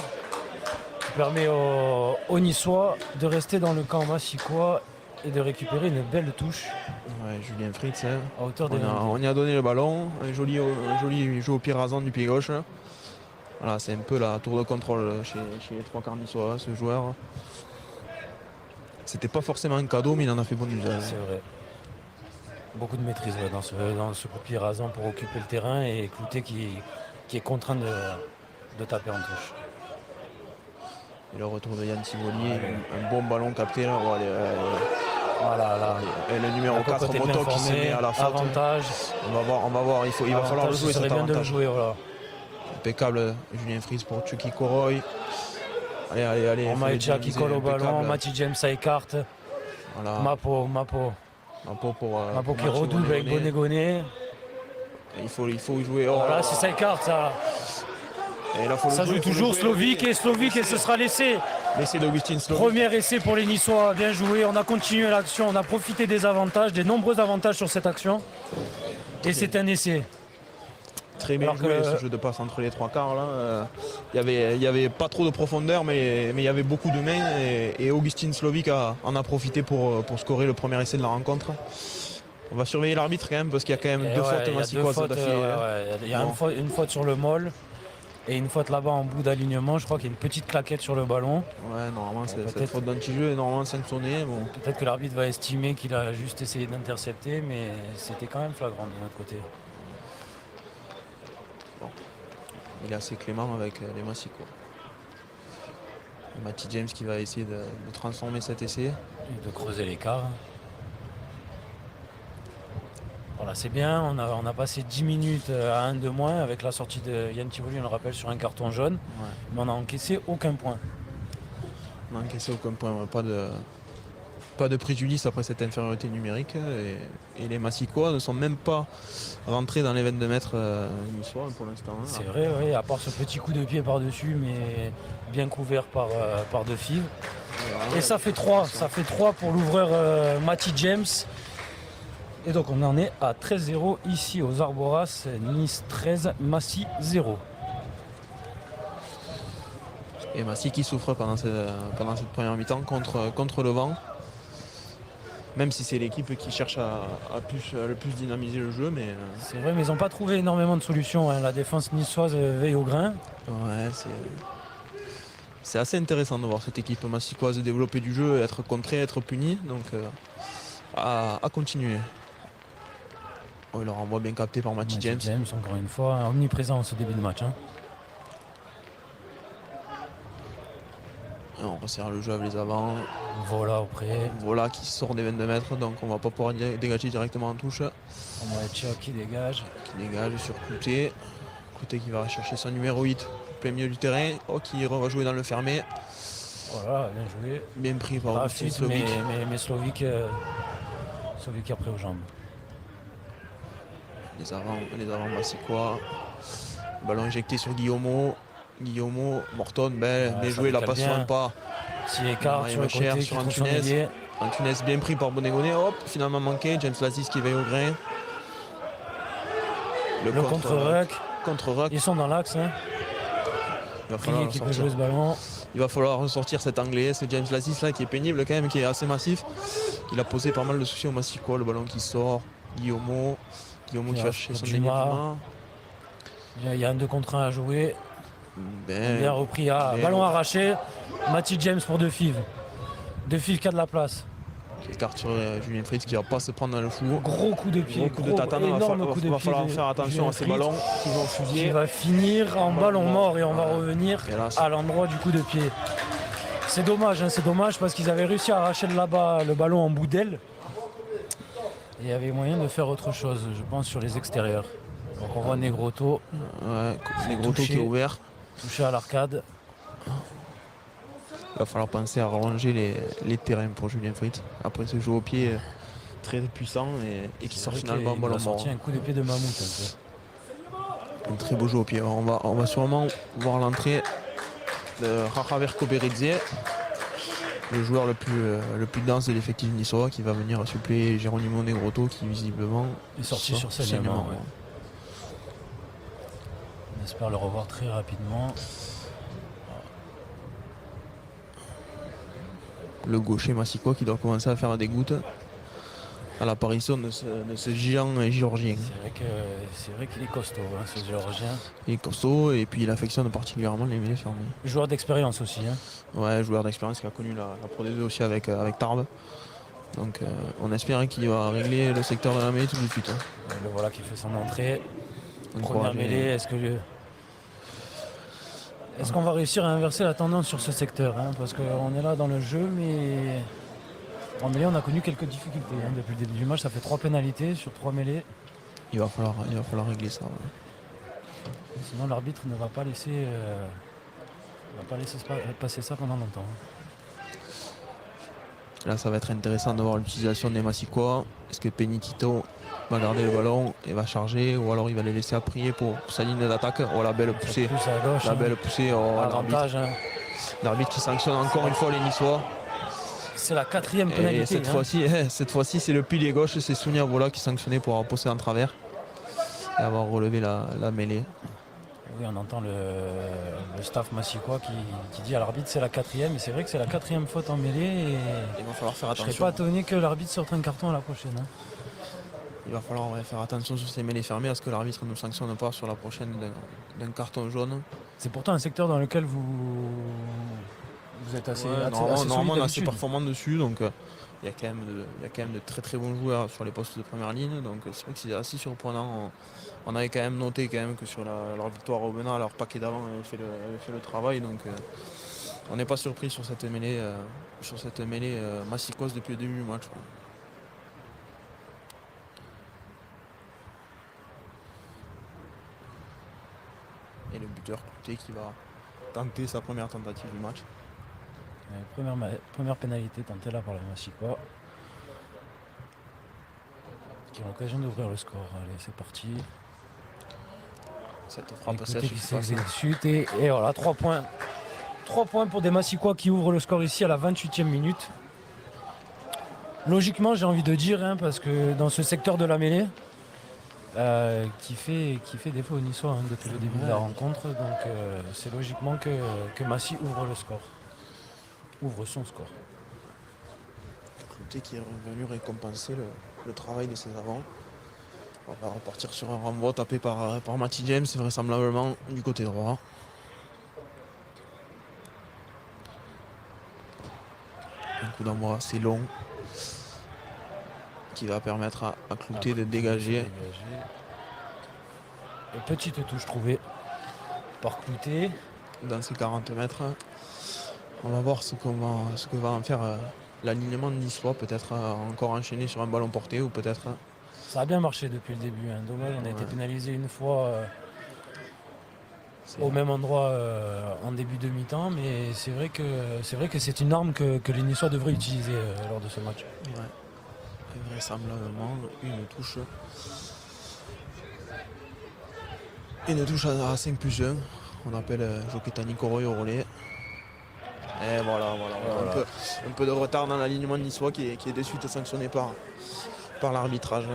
Qui permet aux Niçois de rester dans le camp massicois et de récupérer une belle touche. Ouais, Julien Fritz, hein. À hauteur des on y a donné le ballon, un joli jeu au pied rasant du pied gauche. Voilà, c'est un peu la tour de contrôle chez les trois quarts niçois, ce joueur. C'était pas forcément un cadeau, mais il en a fait bon usage. C'est vrai. Beaucoup de maîtrise dans ce coup de pied rasant pour occuper le terrain et Cloutet qui est contraint de taper en touche. Et le retour de Yann Tivolier, un bon ballon capté là. Voilà, là. Et le numéro 4 Moto qui se met à la faute. Avantage. On va voir, il va falloir le jouer cet bien avantage. de le jouer, voilà. Impeccable Julien Fritz pour Chucky Koroy. Allez. Omaecha qui colle au ballon, Matty James ça écarte. Voilà. Mapo qui redouble avec Bonnet. Il faut jouer. Voilà, si ça écarte, ça. Et là, Ça joue toujours Slovic et ce sera l'essai. L'essai d'Augustin Slovic. Premier essai pour les Niçois, bien joué. On a continué l'action, on a profité des avantages, des nombreux avantages sur cette action. Et c'est un essai. Très bien joué ce jeu de passe entre les trois quarts. Il y avait pas trop de profondeur, mais il y avait beaucoup de mains. Et Augustin Slovic en a profité pour scorer le premier essai de la rencontre. On va surveiller l'arbitre quand même, parce qu'il y a quand même deux fautes massicoises d'affilée. Il y a une faute sur le molle. Et une faute là-bas en bout d'alignement, je crois qu'il y a une petite claquette sur le ballon. Ouais, normalement c'est cette faute d'anti-jeu est normalement sanctionnée. Bon. Peut-être que l'arbitre va estimer qu'il a juste essayé d'intercepter, mais c'était quand même flagrant de notre côté. Bon. Il est assez clément avec les Massicois. Matty James qui va essayer de transformer cet essai. Et de creuser l'écart. Voilà, c'est bien, on a passé 10 minutes à 1 de moins avec la sortie de Yann Tivoli, on le rappelle, sur un carton jaune. Ouais. Mais on n'a encaissé aucun point. On n'a encaissé aucun point, pas de préjudice après cette infériorité numérique. Et les Massicois ne sont même pas rentrés dans les 22 mètres niçois pour l'instant. C'est vrai, oui, à part ce petit coup de pied par-dessus, mais bien couvert par De Fives. Et ça fait 3 pour l'ouvreur Matty James. Et donc on en est à 13-0 ici aux Arboras, Nice 13, Massy 0. Et Massy qui souffre pendant cette première mi-temps contre le vent. Même si c'est l'équipe qui cherche à le plus dynamiser le jeu, mais C'est vrai, mais ils n'ont pas trouvé énormément de solutions, hein. La défense niçoise veille au grain. ouais, c'est assez intéressant de voir cette équipe massicoise développer du jeu, être contrée, être punie. Donc à continuer. Oh, il leur envoie bien capté par Matty James. James, encore une fois, omniprésent en ce début de match, hein. Et on resserre le jeu avec les avants. Voilà auprès. Voilà qui sort des 22 mètres, donc on va pas pouvoir dégager directement en touche. On va être Chuck qui dégage. Qui dégage sur Clouté. Clouté qui va rechercher son numéro 8 plein milieu du terrain. Oh, qui va jouer dans le fermé. Voilà, bien joué. Bien pris par Rapide, Slovic. mais Slovic après aux jambes. Les avants massicois. Ballon injecté sur Guillaumeau. Morton, bien joué, la passe sur un pas. Si écart sur le côté qui sur trouve son Antunes. ailier. Antunes bien pris par Bonegone. Hop, finalement manqué. James Lazis qui veille au grain. Le contre-ruck. Contre-ruck. Ils sont dans l'axe, hein. Qui peut jouer ce ballon. Il va falloir ressortir cet anglais, ce James Lazis là qui est pénible quand même, qui est assez massif. Il a posé pas mal de soucis au Massicois, le ballon qui sort. Guillaumeau qui va chercher son Dumas. Il y a un 2 contre 1 à jouer. Bien repris. Ballon arraché. Matty James pour Defive. Defive qui a de la place. Qui écarte sur Julien Fritz qui va pas se prendre dans le fou. Gros coup de pied. Gros coup de tatane. Il va falloir faire attention à ces ballons qui vont fusiller. Qui va finir en ballon mort et on va revenir Hélas. à l'endroit du coup de pied. C'est dommage, hein, c'est dommage parce qu'ils avaient réussi à arracher de là-bas le ballon en bout d'aile. Et il y avait moyen de faire autre chose, je pense, sur les extérieurs. Donc on voit Negrotto. Ouais, Negrotto qui est ouvert. Touché à l'arcade. Il va falloir penser à rallonger les terrains pour Julien Fritz. Après ce jeu au pied très puissant et qui sort finalement en ballon mort. Un coup de pied de mammouth. Un très beau jeu au pied. On va sûrement voir l'entrée de Raja Verco-Beridze, le joueur le plus dense de l'effectif niçois, qui va venir suppléer Geronimo Negrotto qui visiblement est sorti sur saignement. Ouais. On espère le revoir très rapidement. Le gaucher massicois qui doit commencer à faire des gouttes à l'apparition de ce géant géorgien. C'est vrai qu'il est costaud, hein, ce géorgien. Il est costaud et puis il affectionne particulièrement les mêlées fermées. Joueur d'expérience aussi. Hein. Ouais, joueur d'expérience qui a connu la Pro D2 aussi avec Tarbes. Donc on espère qu'il va régler le secteur de la mêlée tout de suite. Hein. Le voilà qui fait son entrée. Première mêlée, est-ce qu'on va réussir à inverser la tendance sur ce secteur, hein, parce qu'on est là dans le jeu, mais en mêlée, on a connu quelques difficultés. Hein, depuis le début du match, ça fait 3 pénalités sur 3 mêlées. Il va falloir régler ça. Ouais. Sinon, l'arbitre ne va pas laisser, passer ça pendant longtemps. Là, ça va être intéressant de voir l'utilisation des Massicois. Est-ce que Penitito va garder le ballon et va charger, ou alors il va les laisser à prier pour sa ligne d'attaque? Oh, la belle poussée. Belle poussée. Oh, l'arbitre qui sanctionne encore une fois les Niçois. C'est la 4e pénalité. Et cette fois-ci, c'est le pilier gauche, c'est Sounia Vola qui est sanctionné pour avoir poussé en travers et avoir relevé la mêlée. Oui, on entend le staff massicois qui dit à l'arbitre c'est la 4e, et c'est vrai que c'est la 4e faute en mêlée. Et il va falloir faire attention. Je ne serais pas étonné que l'arbitre sorte un carton à la prochaine. Hein. Il va falloir faire attention sur ces mêlées fermées à ce que l'arbitre ne nous sanctionne pas sur la prochaine d'un carton jaune. C'est pourtant un secteur dans lequel vous êtes assez, normalement assez performant dessus, donc il y a quand même de très très bons joueurs sur les postes de première ligne, donc c'est vrai que c'est assez surprenant. On avait quand même noté que sur leur victoire au Benin, leur paquet d'avant avait fait le travail, donc on n'est pas surpris sur cette mêlée massicose depuis le début du match. Et le buteur Clouté qui va tenter sa première tentative du match. Première pénalité tentée là par les Massicois. Qui ont l'occasion d'ouvrir le score. Allez, c'est parti. Cette frappe sèche qui s'exécute et voilà, 3 points. 3 points pour des Massicois qui ouvrent le score ici à la 28e minute. Logiquement, j'ai envie de dire, hein, parce que dans ce secteur de la mêlée, qui fait défaut aux Niçois depuis le début de la rencontre, donc c'est logiquement que Massy ouvre le score. Ouvre son score. côté qui est revenu récompenser le travail de ses avants. On va repartir sur un renvoi tapé par Matty James, vraisemblablement du côté droit. Un coup d'envoi assez long qui va permettre à Clouté de dégager. Une petite touche trouvée par Clouté. Dans ces 40 mètres, on va voir ce que va en faire l'alignement de niçois. Peut-être encore enchaîner sur un ballon porté ou peut-être. Ça a bien marché depuis le début. Hein. Dommage, on a été pénalisé une fois au même endroit en début de mi-temps, mais c'est vrai que c'est une arme que les Niçois devraient utiliser lors de ce match. Ouais. Et vraisemblablement une touche. Une touche à 5+1. On appelle Joketani Koroy au relais. Et voilà. Un peu de retard dans l'alignement de niçois qui est de suite sanctionné par l'arbitrage.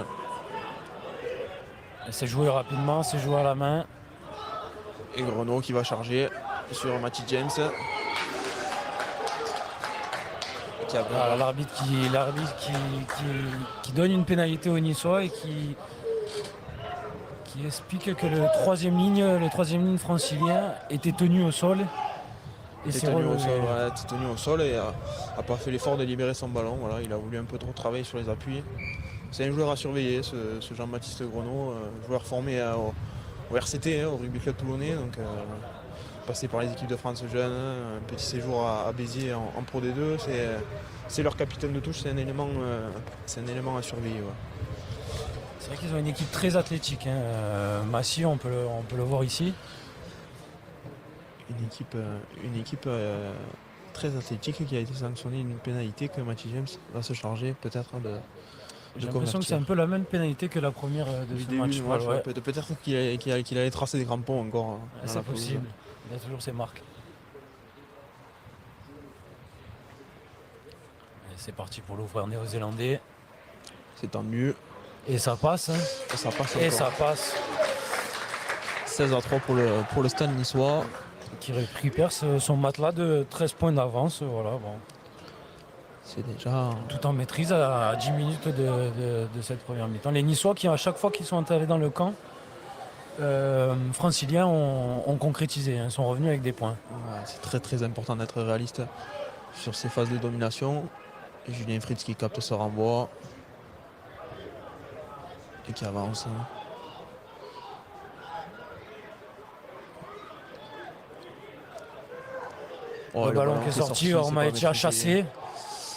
C'est joué rapidement, c'est joué à la main. Et Grenoble qui va charger sur Matty James. Voilà, l'arbitre qui donne une pénalité aux Niçois et qui explique que le troisième ligne francilien était tenu au sol. Et était tenu au sol et n'a pas fait l'effort de libérer son ballon. Voilà, il a voulu un peu trop travailler sur les appuis. C'est un joueur à surveiller, ce Jean-Baptiste Grenoble, joueur formé au RCT, au Rugby Club Toulonnais, donc passé par les équipes de France jeunes, un petit séjour à Béziers en Pro D2. C'est leur capitaine de touche, c'est un élément à surveiller. Ouais. C'est vrai qu'ils ont une équipe très athlétique. Hein. Massy, on peut le voir ici. Une équipe très athlétique qui a été sanctionnée d'une pénalité que Matty James va se charger peut-être de J'ai l'impression que c'est un peu la même pénalité que la première de ce match. Ouais. Peut-être qu'il allait tracer des crampons encore. C'est possible. Il a toujours ses marques. Et c'est parti pour l'ouvrir néo-zélandais. C'est tendu. Et ça passe. Hein. Et ça passe. 16-3 pour le stade niçois. Qui perce son matelas de 13 points d'avance. Voilà, bon. C'est déjà. Tout en maîtrise à 10 minutes de cette première mi-temps. Les Niçois qui, à chaque fois qu'ils sont entrés dans le camp, franciliens ont concrétisé, hein, sont revenus avec des points. Ouais, c'est très très important d'être réaliste sur ces phases de domination. Et Julien Fritz qui capte ce renvoi et qui avance. Le ballon qui est sorti, Ormaetia a chassé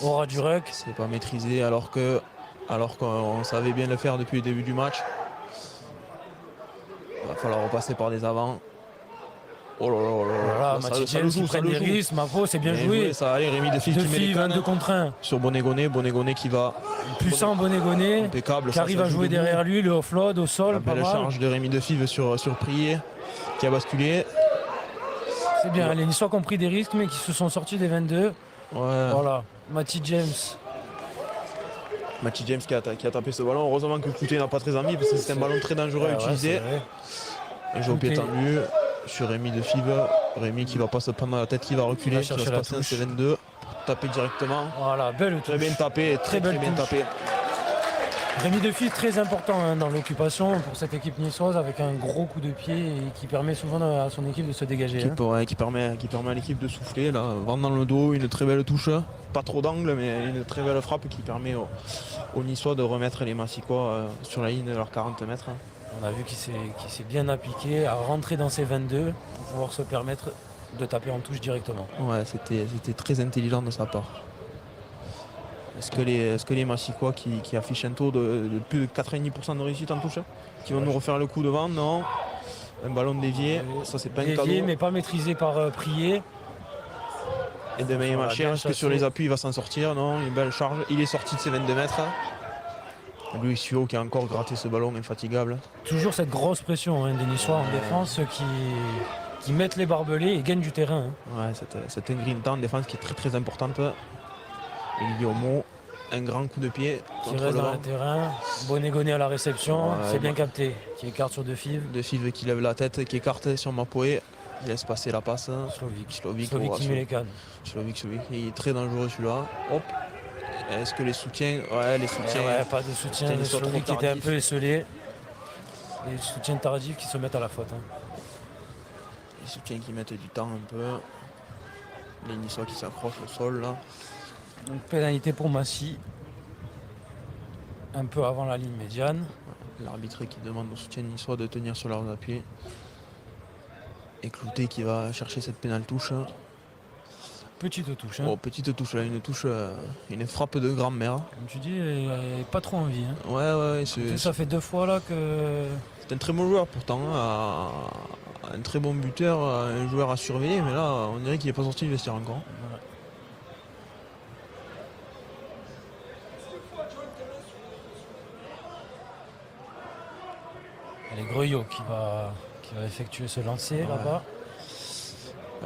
au ras du ruck. C'est pas maîtrisé alors qu'on savait bien le faire depuis le début du match. Il va falloir repasser par des avants. Oh là là, Matty James qui prend des risques, Mavo, c'est bien joué. Ça allait, Rémi Defive qui met les cannes 2 contre 1. sur Bonnegoné qui va. Puissant Bonnegoné, impeccable, qui arrive à jouer derrière lui, le offload au sol. La belle charge de Rémi Defive sur Prié qui a basculé. C'est bien, les Niçois qui ont pris des risques mais qui se sont sortis des 22. Ouais. Voilà, Matty James. Matty James qui a tapé ce ballon. Heureusement que Clouté n'a pas très envie parce que c'est un ballon très dangereux à utiliser. Et j'ai au pied tendu sur Rémi Defive. Rémi qui va pas se prendre la tête, qui va reculer, qui va se passer un C22 pour taper directement. Voilà, belle touche. Très bien tapé, très bien tapé. Rémi Defive très important hein, dans l'occupation pour cette équipe niçoise avec un gros coup de pied et qui permet souvent à son équipe de se dégager. Qui permet à l'équipe de souffler. Là, vent dans le dos, une très belle touche. Pas trop d'angle, mais une très belle frappe qui permet aux Niçois de remettre les Massicois sur la ligne de leurs 40 mètres. On a vu qu'il s'est bien appliqué à rentrer dans ses 22 pour pouvoir se permettre de taper en touche directement. Ouais, c'était très intelligent de sa part. Est-ce que les Massicois qui affichent un taux de plus de 90% de réussite en touche, qui vont nous refaire le coup devant? Non. Un ballon dévié, ça c'est pas un cadeau. Dévié mais pas maîtrisé par Prié. Et de Maïmaché, est-ce que sur les appuis il va s'en sortir? Non, une belle charge. Il est sorti de ses 22 mètres. Louis Suot qui a encore gratté ce ballon infatigable. Toujours cette grosse pression hein, des Niçois en défense qui mettent les barbelés et gagnent du terrain. Hein. Ouais, cette ingrinta en défense qui est très très importante. Et Guillaume, un grand coup de pied qui reste dans le terrain. Bonnegoné à la réception, c'est bien capté. Qui écarte sur Defive. Defive qui lève la tête, qui écarte sur Mapoé. Il laisse passer la passe. Slovic qui met les cannes. Slovic, il est très dangereux celui-là. Hop. Est-ce que les soutiens. Ouais, les soutiens. Ouais, pas de soutien. Soutien soit Slovic trop qui était un tardif. peu esselé. Les soutiens tardifs qui se mettent à la faute. Hein. Les soutiens qui mettent du temps un peu. Les Niçois qui s'accrochent au sol là. Donc pénalité pour Massy. Un peu avant la ligne médiane. L'arbitre qui demande aux soutiens niçois de tenir sur leurs appuis. Et Clouté qui va chercher cette pénale touche. Petite touche. Hein. Oh, petite touche là, une touche, une frappe de grand-mère. Comme tu dis, elle est pas trop envie. Hein. Ouais, Ça fait 2 fois là que. c'est un très bon joueur pourtant, hein, un très bon buteur, un joueur à surveiller, mais là on dirait qu'il n'est pas sorti du vestiaire encore. Voilà. Et Greuillot qui va effectuer ce lancer là-bas.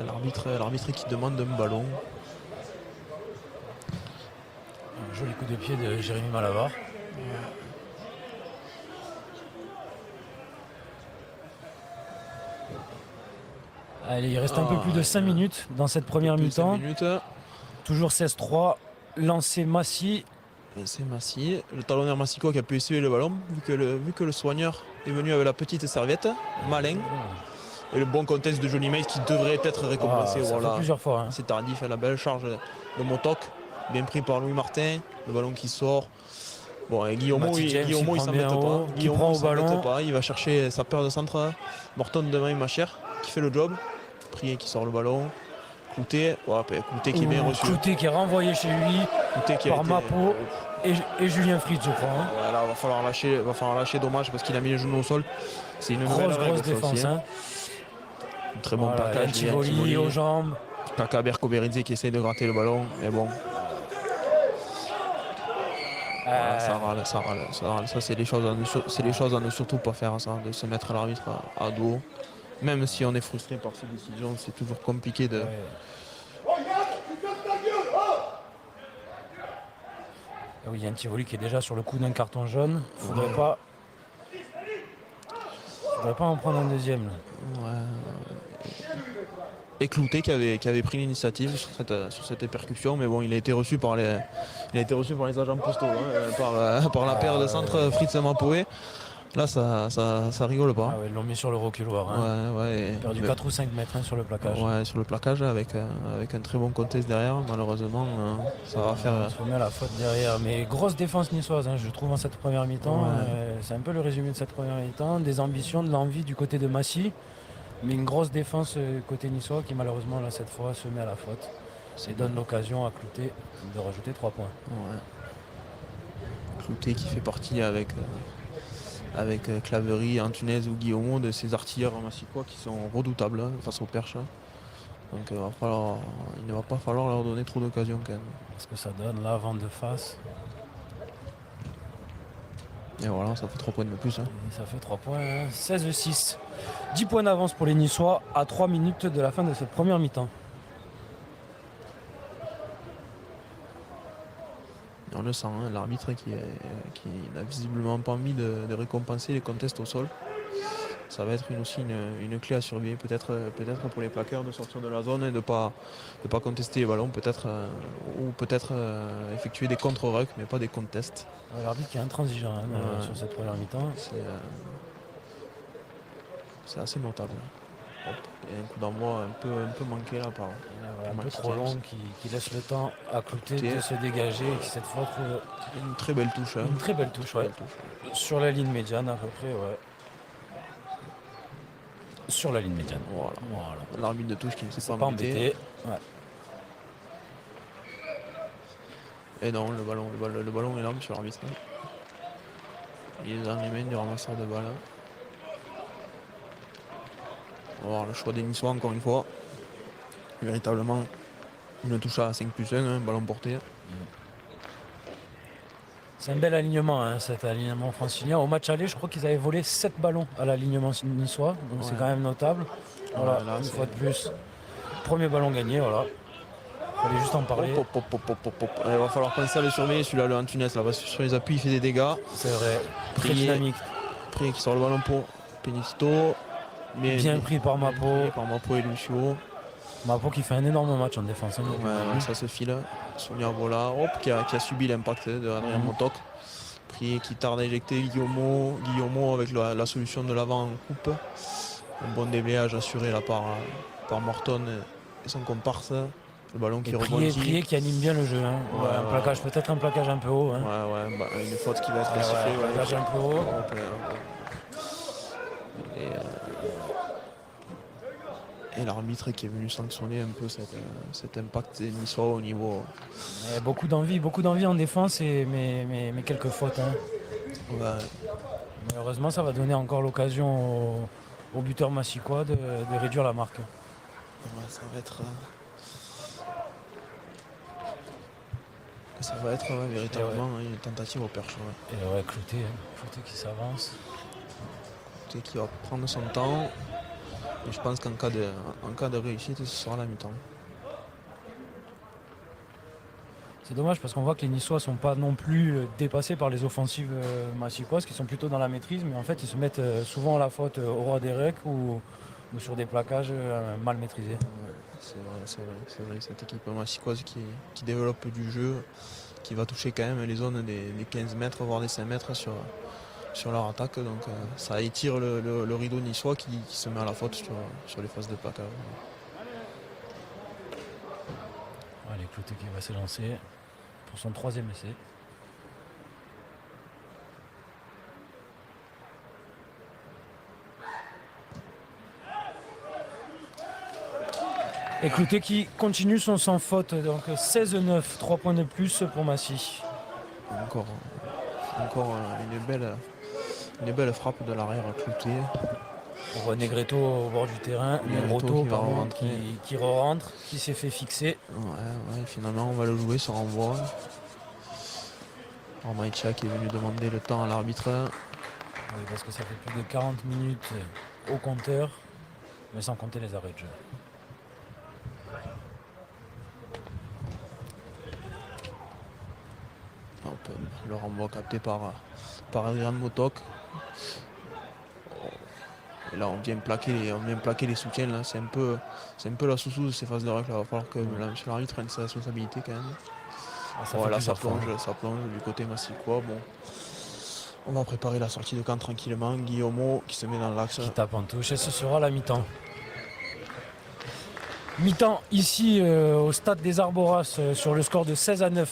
L'arbitre qui demande un ballon. Un joli coup de pied de Jérémy Malabar. Allez, il reste un peu plus de 5 minutes dans cette première mi-temps. Toujours 16-3. Lancé Massy. C'est Massy, le talonneur Massico qui a pu essuyer le ballon, vu que le soigneur est venu avec la petite serviette, malin. Et le bon contest de Johnny Mace qui devrait être récompensé. Ça voilà. fait plusieurs fois. Hein. C'est tardif, la belle charge de Motoc, bien pris par Louis Martin, le ballon qui sort. Bon, et Guillaume, il s'embête pas. Guillaume il s'embête pas, il va chercher sa paire de centre. Morton de main Machère qui fait le job. Prier qui sort le ballon. Clouté, Clouté qui est bien reçu. Clouté qui est renvoyé chez lui par Mapo et Julien Fritz, je crois. Hein. Voilà, va falloir lâcher dommage parce qu'il a mis les genoux au sol. C'est une grosse défense. Aussi, hein. Un très bon plaquage. Tivoli aux jambes. Kaka Berko Berizzi qui essaye de gratter le ballon, mais bon. Voilà, ça râle. Ça, c'est les choses à ne surtout pas faire, ça, de se mettre l'arbitre à dos. Même si on est frustré par ces décisions, c'est toujours compliqué de. Ouais. Oui, il y a un Tivoli qui est déjà sur le coup d'un carton jaune. Faudrait pas en prendre un deuxième. Là. Ouais. Et Clouté qui avait pris l'initiative sur cette percussion, mais bon, il a été reçu par les agents postaux, hein, par la paire de centre Fritz et Mapoé. Là, ça rigole pas. Ah ouais, ils l'ont mis sur le reculoir. Hein. Ouais. Ils ont perdu 4 ou 5 mètres sur le plaquage. Ouais, sur le plaquage avec un très bon contest derrière. Malheureusement, ça va faire. On se remet à la faute derrière. Mais grosse défense niçoise, hein, je trouve, en cette première mi-temps. Ouais. C'est un peu le résumé de cette première mi-temps. Des ambitions, de l'envie du côté de Massy. Mais une grosse défense côté niçois qui, malheureusement, là, cette fois, se met à la faute. Et donne l'occasion à Clouté de rajouter 3 points. Ouais. Clouté qui fait partie avec Claverie, Antunes ou Guillaume de ces artilleurs massicois qui sont redoutables face aux perches. Donc il ne va pas falloir leur donner trop d'occasions quand même. Parce que ça donne là, vente de face. Et voilà, ça fait 3 points de plus. Hein. Et ça fait 3 points, hein. 16-6. 10 points d'avance pour les Niçois à 3 minutes de la fin de cette première mi-temps. On le sent, hein, l'arbitre qui n'a visiblement pas envie de récompenser les contests au sol. Ça va être aussi une clé à surveiller, peut-être pour les plaqueurs de sortir de la zone et de pas contester les ballons, ou peut-être effectuer des contre-rucks, mais pas des contests. L'arbitre qui est intransigeant sur cette première mi-temps. C'est assez notable. Hop. Et un coup d'envoi un peu manqué là par. Un peu trop long qui laisse le temps à Clouté de se dégager et qui cette fois trouve une très belle touche. Hein. Une très belle touche, ouais. Sur la ligne médiane à peu près, ouais. Sur la ligne médiane. Voilà. L'arbitre de touche qui ne s'est pas embêté. Ouais. Et non, le ballon est là, monsieur l'arbitre. Il est dans les mains du ramasseur de balles. On va voir le choix des Niçois encore une fois. Véritablement une touche à 5+1, un ballon porté. C'est un bel alignement, hein, cet alignement francilien. Au match aller, je crois qu'ils avaient volé 7 ballons à l'alignement niçois, donc c'est quand même notable. Voilà, là, une fois de plus. Premier ballon gagné, voilà. Il fallait juste en parler. Il va falloir penser à le surveiller, celui-là, le Antunes, là, parce que sur les appuis, il fait des dégâts. C'est vrai, très dynamique. Prier qui sort le ballon pour Penisto. Bien pris par Mapo. Et Lucio. Mapo qui fait un énorme match en défense. Hein, Ouais, ça se file. Sonia Bola, qui a subi l'impact de Adrien Motok. Qui tarde à éjecter Guillaumeau avec la solution de l'avant en coupe. Un bon déblayage assuré là par Morton et son comparse. Le ballon qui rebondit. Prier qui anime bien le jeu. Hein. Ouais. Peut-être un plaquage un peu haut. Hein. Une faute qui va être sifflée. Un plaquage un peu haut. Et l'arbitre qui est venu sanctionner un peu cet impact niçois au niveau. Beaucoup d'envie en défense, mais quelques fautes. Hein. Ouais. Malheureusement, ça va donner encore l'occasion au buteur massicois de réduire la marque. Ouais, ça va être véritablement une tentative au perche. Ouais. Et ouais, Clouté qui s'avance. Clouté qui va prendre son temps. Et je pense qu'en cas de réussite, ce sera la mi-temps. C'est dommage parce qu'on voit que les Niçois ne sont pas non plus dépassés par les offensives massicoises qui sont plutôt dans la maîtrise, mais en fait ils se mettent souvent à la faute au roi des recs ou sur des plaquages mal maîtrisés. Ouais, c'est vrai. Cette équipe massicoise qui développe du jeu, qui va toucher quand même les zones des 15 mètres, voire des 5 mètres sur leur attaque. Donc ça étire le rideau niçois qui se met à la faute sur les phases de plaquage. Allez, Clouté qui va s'élancer pour son 3e essai. Et Clouté qui continue son sans faute, donc 16-9, 3 points de plus pour Massy. Encore une belle frappe de l'arrière Clouté. Negreto au bord du terrain, Negreto qui re-rentre, qui s'est fait fixer. Ouais, finalement on va le jouer, ce renvoi. Maïcha qui est venu demander le temps à l'arbitre. Oui, parce que ça fait plus de 40 minutes au compteur, mais sans compter les arrêts de jeu. Le renvoi capté par Adrien Motok. Et là on vient plaquer les soutiens. Là. C'est un peu la sous-sous de ces phases de règle. Il va falloir que monsieur l'arbitre prenne sa responsabilité quand même. Ça plonge du côté massicois. Bon. On va préparer la sortie de camp tranquillement. Guillaumeau qui se met dans l'axe. Qui tape en touche et ce sera la mi-temps. Mi-temps ici au stade des Arboras sur le score de 16-9.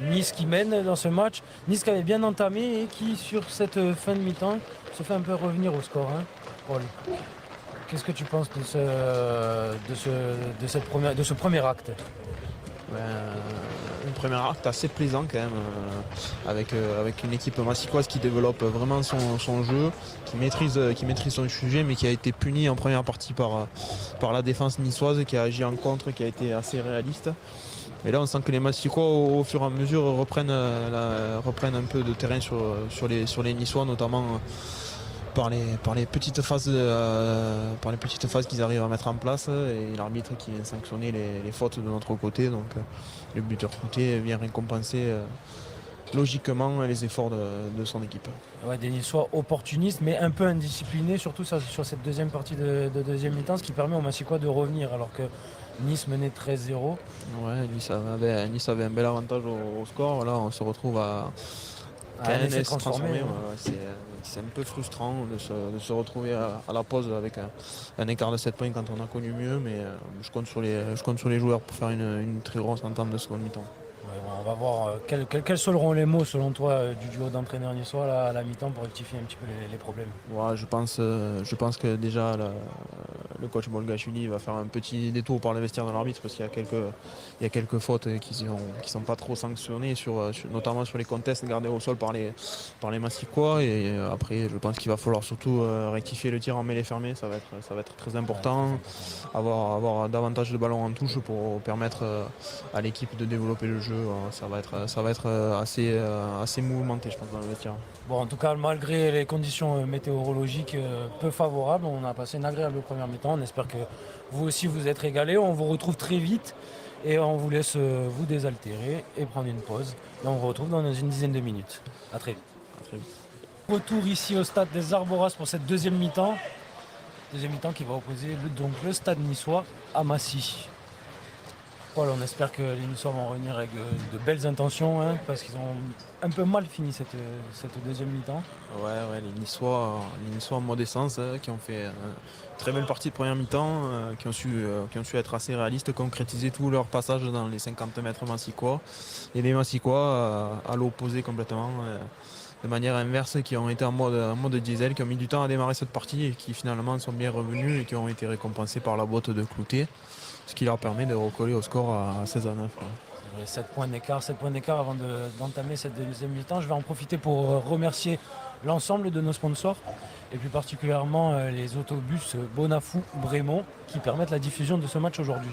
Nice qui mène dans ce match. Nice qui avait bien entamé et qui sur cette fin de mi-temps se fait un peu revenir au score. Hein, Paul. Qu'est-ce que tu penses de ce premier acte? Un premier acte assez plaisant quand même, avec une équipe massicoise qui développe vraiment son jeu, qui maîtrise son sujet, mais qui a été puni en première partie par la défense niçoise, qui a agi en contre, qui a été assez réaliste. Et là on sent que les massicois au fur et à mesure reprennent un peu de terrain sur les Niçois, notamment par les petites phases qu'ils arrivent à mettre en place, et l'arbitre qui vient sanctionner les fautes de notre côté. Donc le buteur Clouté vient récompenser logiquement les efforts de son équipe. Ouais, des Niçois opportunistes mais un peu indisciplinés, surtout sur cette deuxième partie de deuxième mi-temps, ce qui permet aux Massicois de revenir alors que Nice menait 13-0. Ouais, Nice avait un bel avantage au score. Là on se retrouve à se transformer. C'est un peu frustrant de se retrouver à la pause avec un écart de 7 points quand on a connu mieux, mais je compte sur les joueurs pour faire une très grosse entame de seconde mi-temps. Ouais, on va voir quels seront les mots selon toi du duo d'entraîneurs niçois à la mi-temps pour rectifier un petit peu les problèmes. Ouais, je pense que déjà le coach Bolgachuni va faire un petit détour par le vestiaire de l'arbitre, parce qu'il y a quelques fautes qui sont pas trop sanctionnées, notamment sur les contests gardés au sol par les Massicois. Et après je pense qu'il va falloir surtout rectifier le tir en mêlée fermée. Ça va être très important. Avoir davantage de ballons en touche pour permettre à l'équipe de développer le jeu. Ça va être assez mouvementé, je pense, dans le vestiaire. Bon, en tout cas, malgré les conditions météorologiques peu favorables, on a passé une agréable première mi-temps. On espère que vous aussi vous êtes régalés. On vous retrouve très vite et on vous laisse vous désaltérer et prendre une pause. Et on vous retrouve dans une dizaine de minutes. À très vite. Retour ici au stade des Arboras pour cette deuxième mi-temps. Deuxième mi-temps qui va opposer donc le Stade niçois à Massy. Voilà, on espère que les Niçois vont revenir avec de belles intentions, hein, parce qu'ils ont un peu mal fini cette deuxième mi-temps. Ouais, les Niçois en mode essence, qui ont fait une très belle partie de première mi-temps, qui ont su être assez réalistes, concrétiser tout leur passage dans les 50 mètres massicois. Et les massicois, à l'opposé complètement, de manière inverse, qui ont été en mode diesel, qui ont mis du temps à démarrer cette partie et qui finalement sont bien revenus et qui ont été récompensés par la botte de Cloutet, ce qui leur permet de recoller au score à 16 à 9. 7 points d'écart avant d'entamer cette deuxième mi-temps. Je vais en profiter pour remercier l'ensemble de nos sponsors et plus particulièrement les autobus Bonafou Brémont qui permettent la diffusion de ce match aujourd'hui.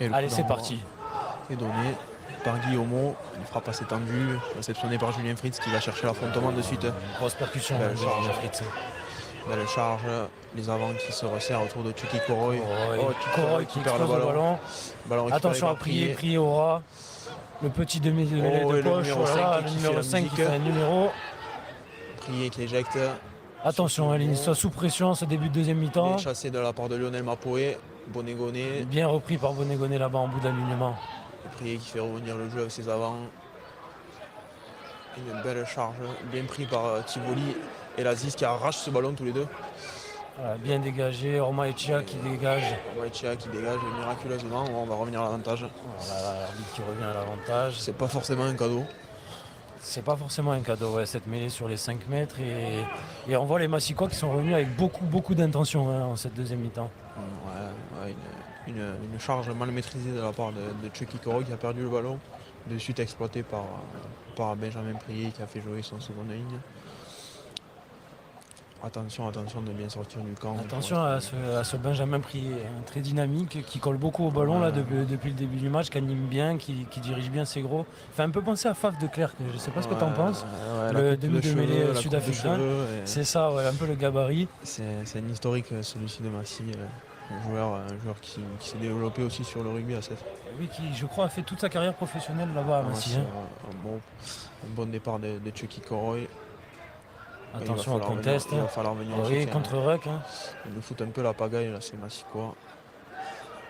Allez, c'est parti. Est donné par Guillaume, une frappe assez tendue, réceptionnée par Julien Fritz qui va chercher l'affrontement de suite. Grosse percussion Belle de charge. Julien Fritz. Belle charge, les avants qui se resserrent autour de Chucky Coroy. Coroy qui perd le ballon. Ballon Attention à récupéré par prier au rat. Le petit demi de mêlée de et le poche, numéro voilà, 5 le qui numéro fait la 5 qui musique. fait un numéro. Prier qui éjecte. Attention, les Niçois sous pression ce début de deuxième mi-temps. Bien chassé de la part de Lionel Mapoé. Bonégoné. Bien repris par Bonégoné là-bas en bout d'alignement. Prier qui fait revenir le jeu avec ses avants. Une belle charge, bien pris par Tivoli et Lazis qui arrache ce ballon tous les deux. Voilà, bien dégagé, Orma Echia qui dégage. Maïtia qui dégage miraculeusement, on va revenir à l'avantage. Voilà, l'arbitre qui revient à l'avantage. C'est pas forcément un cadeau. C'est pas forcément un cadeau, ouais, cette mêlée sur les 5 mètres. Et on voit les Massicois qui sont revenus avec beaucoup d'intention en cette deuxième mi-temps. Ouais, une charge mal maîtrisée de la part de Chucky Coro qui a perdu le ballon. De suite exploité par Benjamin Prier qui a fait jouer son seconde ligne. Attention de bien sortir du camp. Attention à ce Benjamin Prier, hein, très dynamique, qui colle beaucoup au ballon là, depuis le début du match, qui anime bien, qui dirige bien ses gros. Fait un peu penser à Faf de Clerc, je ne sais pas ce que tu en penses. Le demi de mêlée sud-africain. C'est ça, ouais, un peu le gabarit. C'est un historique celui-ci de Massy. Un joueur qui s'est développé aussi sur le rugby à 7. Oui, qui je crois a fait toute sa carrière professionnelle là-bas à Massy. Un bon départ de Chucky Coroy. Attention au contest. Il va falloir venir oui, contre Ruck. Hein. Il nous fout un peu la pagaille, là, c'est Massicois.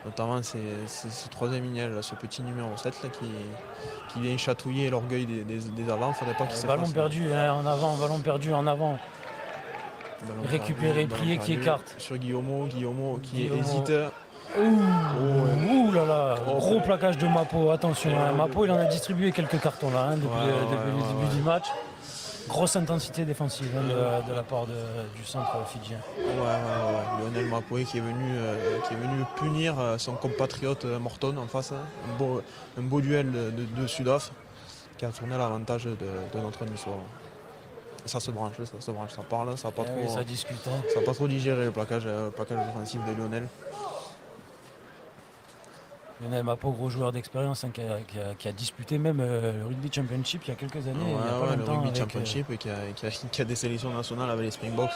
Notamment ce troisième Ignel, là, ce petit numéro 7 là, qui vient chatouiller l'orgueil des avants. Faudrait pas qu'il se ballon perdu en avant, ballon perdu en avant. Récupéré, plié, qui écarte. Sur Guillaume qui hésite. Ouh là là, gros plaquage de Mapo, attention. Mapo il en a distribué quelques cartons là depuis le début du match. Grosse intensité défensive de la part du centre fidjien. Ouais. Lionel Mapoé qui est venu punir son compatriote Morton en face. Un beau duel de Sudaf qui a tourné à l'avantage de notre Niçois. Ça se branche, ça parle, ça n'a pas, ça discute, hein. Ça pas trop digéré le plaquage défensif de Lionel. Lionel Mapo, gros joueur d'expérience, hein, qui a disputé même le Rugby Championship il y a quelques années. Il y a pas longtemps, le Rugby Championship et qui a des sélections nationales avec les Springboks,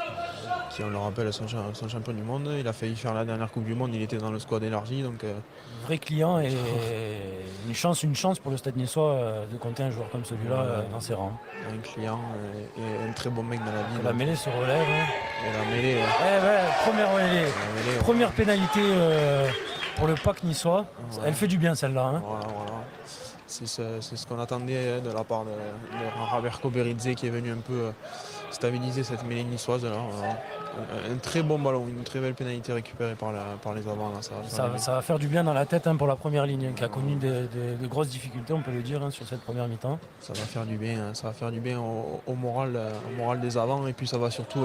qui on le rappelle sont champions du monde. Il a failli faire la dernière Coupe du Monde, il était dans le squad élargi. Donc, vrai client et une chance pour le Stade niçois de compter un joueur comme celui-là dans ses rangs. Un client et un très bon mec dans la vie. La mêlée se relève. Hein. Et la mêlée. Première mêlée. Première pénalité pour le pack niçois. Ouais. Elle fait du bien celle-là. Hein. Voilà. C'est ce qu'on attendait de la part de Roberto Berizzi qui est venu un peu stabiliser cette mêlée niçoise. Là. Un très bon ballon, une très belle pénalité récupérée par les avants. Là. Ça va faire du bien dans la tête pour la première ligne qui a connu de grosses difficultés, on peut le dire, sur cette première mi-temps. Ça va faire du bien, au moral des avants et puis ça va surtout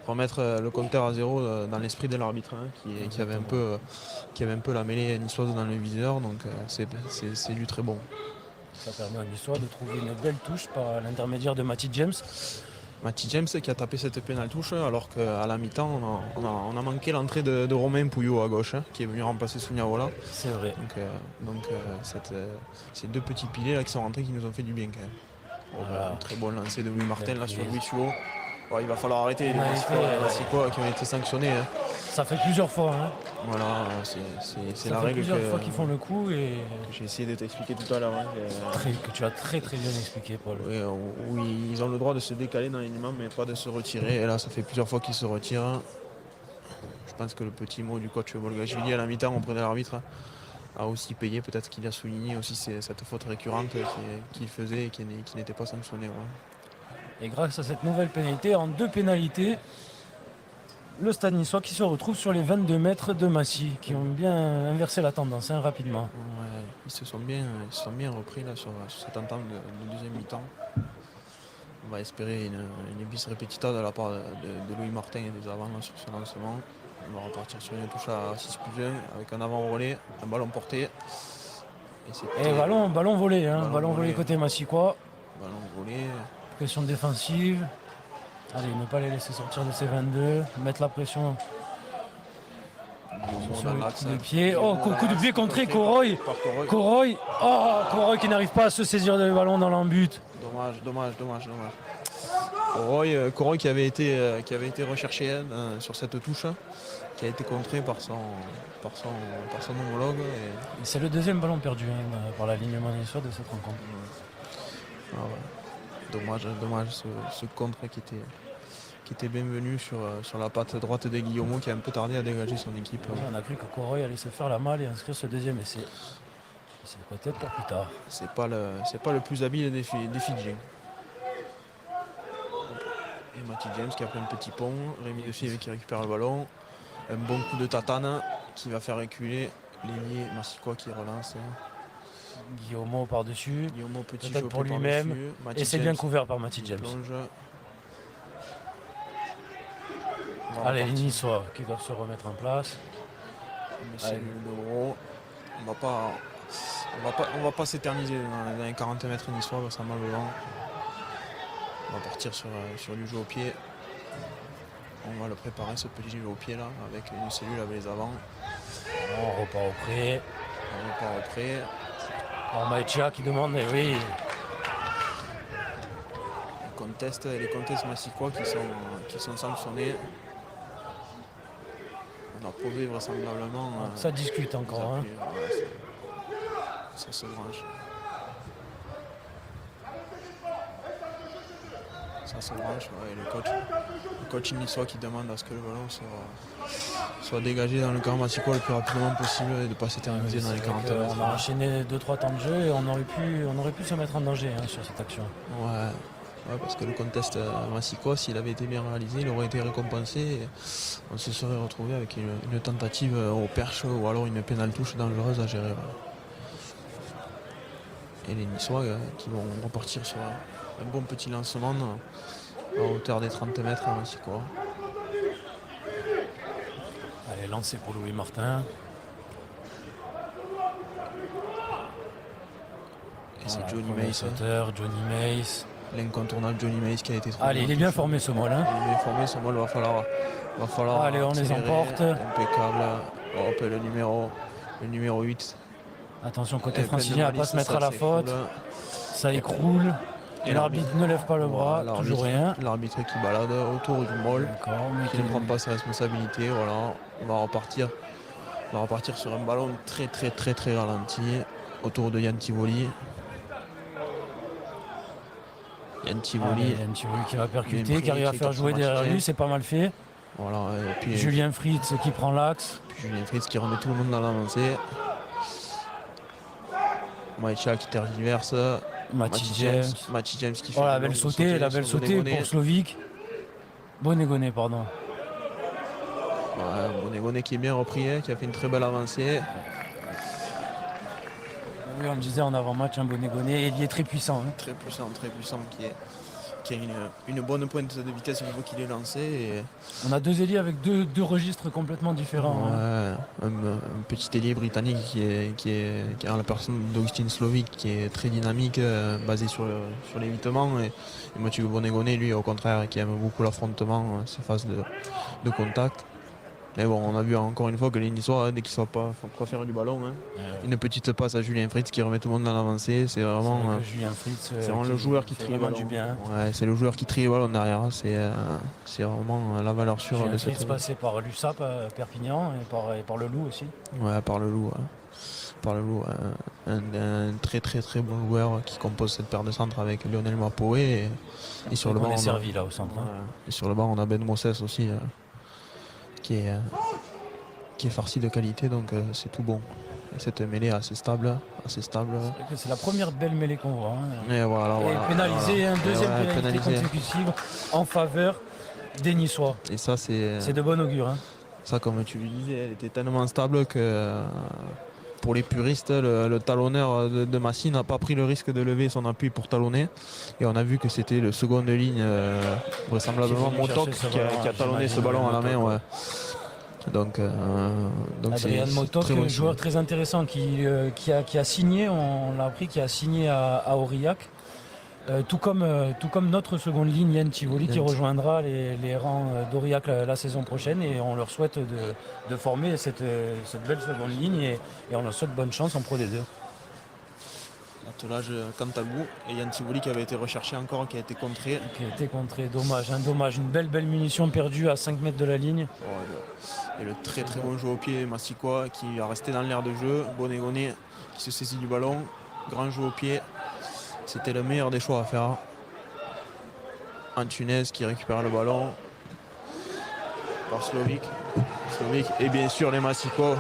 remettre le compteur à zéro dans l'esprit de l'arbitre qui avait un peu la mêlée niçoise dans le viseur, donc c'est du très bon. Ça permet à Niçois de trouver une belle touche par l'intermédiaire de Matty James. Matty James qui a tapé cette pénale touche alors qu'à la mi-temps on a manqué l'entrée de Romain Pouillot à gauche qui est venu remplacer Souniaola. C'est vrai. Donc ces deux petits piliers là qui sont rentrés qui nous ont fait du bien quand même. Voilà. Un très bon lancer de Louis Martin là sur Louis Suot. Ouais, il va falloir arrêter les Pénalité, Massicois qui ont été sanctionnés. Hein. Ça fait plusieurs fois. Hein. Voilà, c'est Ça la fait règle plusieurs fois que qu'ils font le coup et j'ai essayé de t'expliquer tout à l'heure. Hein. que tu as très très bien expliqué, Paul. Oui, où ils ont le droit de se décaler dans l'alignement, mais pas de se retirer. Et là, ça fait plusieurs fois qu'ils se retirent. Je pense que le petit mot du coach Bolgachvili à la mi-temps auprès de l'arbitre a aussi payé. Peut-être qu'il a souligné aussi cette faute récurrente qu'il faisait et qui n'était pas sanctionnée. Ouais. Et grâce à cette nouvelle pénalité, en 2 pénalités, le Stade niçois qui se retrouve sur les 22 mètres de Massy, qui ont bien inversé la tendance hein, rapidement. Ouais, ils se sont bien repris là, sur cette entame de deuxième mi-temps. On va espérer une bis repetita de la part de Louis Martin et des avants là, sur ce lancement. On va repartir sur une touche à 6+1 avec un avant-relais, un ballon porté. Et ballon volé, hein, ballon volé volé. côté Massicois. Ballon volé. Pression défensive. Allez, ne pas les laisser sortir de ces 22. Mettre la pression sur le coup de pied. Oh, coup de pied contré, Coroy. Coroy. Oh, Coroy qui n'arrive pas à se saisir le ballon dans l'embut. Dommage. Coroy qui avait été recherché hein, sur cette touche, qui a été contré par son homologue. Et c'est le deuxième ballon perdu hein, par l'alignement niçois de cette rencontre. Ah ouais. Dommage ce contre qui était bienvenu sur la patte droite de Guillaume qui a un peu tardé à dégager son équipe. Ouais, on a cru que Coroy allait se faire la malle et inscrire ce deuxième essai. C'est peut-être pour plus tard. C'est pas le plus habile des Fidjiens. Et Matty James qui a pris un petit pont, Rémi Defive qui récupère le ballon, un bon coup de tatane qui va faire reculer l'ailier Massicois qui relance. Guillaume par-dessus, Guillaume petit peut-être pour lui-même, et c'est bien couvert par Matty James. Allez, les Niçois qui doivent se remettre en place. On va pas s'éterniser dans les 40 mètres niçois, ça mal au vent. On va partir sur du jeu au pied. On va le préparer ce petit jeu au pied là avec une cellule avec les avants. On repart au pré. Maïcha qui demande, mais oui. Les contestes Massicois qui sont sanctionnés. On a prouvé vraisemblablement. Ça discute encore. Hein. Ça se branche. Ouais, le coach niçois qui demande à ce que le ballon soit dégagé dans le camp Massicois le plus rapidement possible et de ne pas s'éterniser dans les 40 mètres. On a enchaîné 2-3 temps de jeu et on aurait pu se mettre en danger hein, sur cette action. Ouais, parce que le contest Massicois, s'il avait été bien réalisé, il aurait été récompensé. Et on se serait retrouvé avec une tentative au perche ou alors une pénale touche dangereuse à gérer. Et les Niçois qui vont repartir sur un bon petit lancement à hauteur des 30 mètres à Massicois. Allez, lancé pour Louis Martin. Et c'est Johnny Mace. Johnny Mace. L'incontournable Johnny Mace qui a été trop Allez, il est bien formé ce molle. Hein. Il est bien formé ce molle, va falloir allez, on les emporte. Impeccable. Hop, le numéro 8. Attention, côté francilien à ne pas se mettre à la faute. Ça écroule. Et l'arbitre ne lève pas le bras, toujours rien. L'arbitre qui balade autour du molle, qui ne prend pas ses responsabilités. Voilà. On va repartir sur un ballon très ralenti autour de Yann Tivoli. Yann Tivoli qui va percuter, qui arrive à faire jouer derrière lui, c'est pas mal fait. Voilà, et puis Julien Fritz qui prend l'axe. Julien Fritz qui remet tout le monde dans l'avancée. Maïcha qui tergiverse. Matty James qui fait la belle sautée pour Slovic. Bonnegoné, pardon. Bonnegoné qui est bien repris, qui a fait une très belle avancée. Oui, on me disait en avant-match, Bonnegoné, il est très puissant. Hein. Très puissant, qui a une bonne pointe de vitesse une fois qu'il est lancé. Et... On a deux ailiers avec deux registres complètement différents. Ouais, un petit ailier britannique qui est en la personne d'Augustin Slovic, qui est très dynamique, basé sur l'évitement. Et Mathieu Bonnegoné, lui, au contraire, qui aime beaucoup l'affrontement, ces phases de contact. Mais bon, on a vu encore une fois que les Niçois, dès qu'ils ne savent pas faire du ballon, hein, une petite passe à Julien Fritz qui remet tout le monde dans l'avancée. C'est vraiment, Julien Fritz, c'est vraiment le joueur qui fait trie le vraiment ballon. du bien. Ouais, c'est le joueur qui trie le ballon derrière. C'est vraiment la valeur sûre Julien de Fritz cette. passé par l'USAP à Perpignan et par le Loup aussi. Ouais, par le loup. Par le loup. Un très très très bon joueur qui compose cette paire de centres avec Lionel Mapoé. Et sur le On banc, est servi là au centre. Hein. et sur le banc, on a Ben Mosses aussi qui est farci de qualité, donc c'est tout bon. Et cette mêlée est assez stable. C'est la première belle mêlée qu'on voit. Hein. Et voilà, Et pénalisé, un deuxième ouais, pénalité consécutive en faveur des Niçois. Et ça, C'est de bon augure. Hein. Ça, comme tu le disais, elle était tellement stable que pour les puristes, le talonneur de Massy n'a pas pris le risque de lever son appui pour talonner. Et on a vu que c'était le second de ligne, vraisemblablement Motok, qui a talonné ce ballon à la main. Ouais. Donc Adrien Motok, très bon joueur très intéressant qui a signé, on l'a appris, qui a signé à Aurillac. Tout comme notre seconde ligne, Yann Tivoli, qui rejoindra les rangs d'Aurillac la saison prochaine. Et on leur souhaite de former cette belle seconde ligne et on leur souhaite bonne chance en Pro D2. Attelage Cantabou et Yann Tivoli qui avait été recherché encore, qui a été contré. Qui a été contré, dommage. Une belle munition perdue à 5 mètres de la ligne. Et le très très bon jeu au pied Massicois qui a resté dans l'air de jeu. Bonégoné qui se saisit du ballon. Grand jeu au pied. C'était le meilleur des choix à faire. Antunes qui récupère le ballon. Par Slovic. Et bien sûr les Massicois.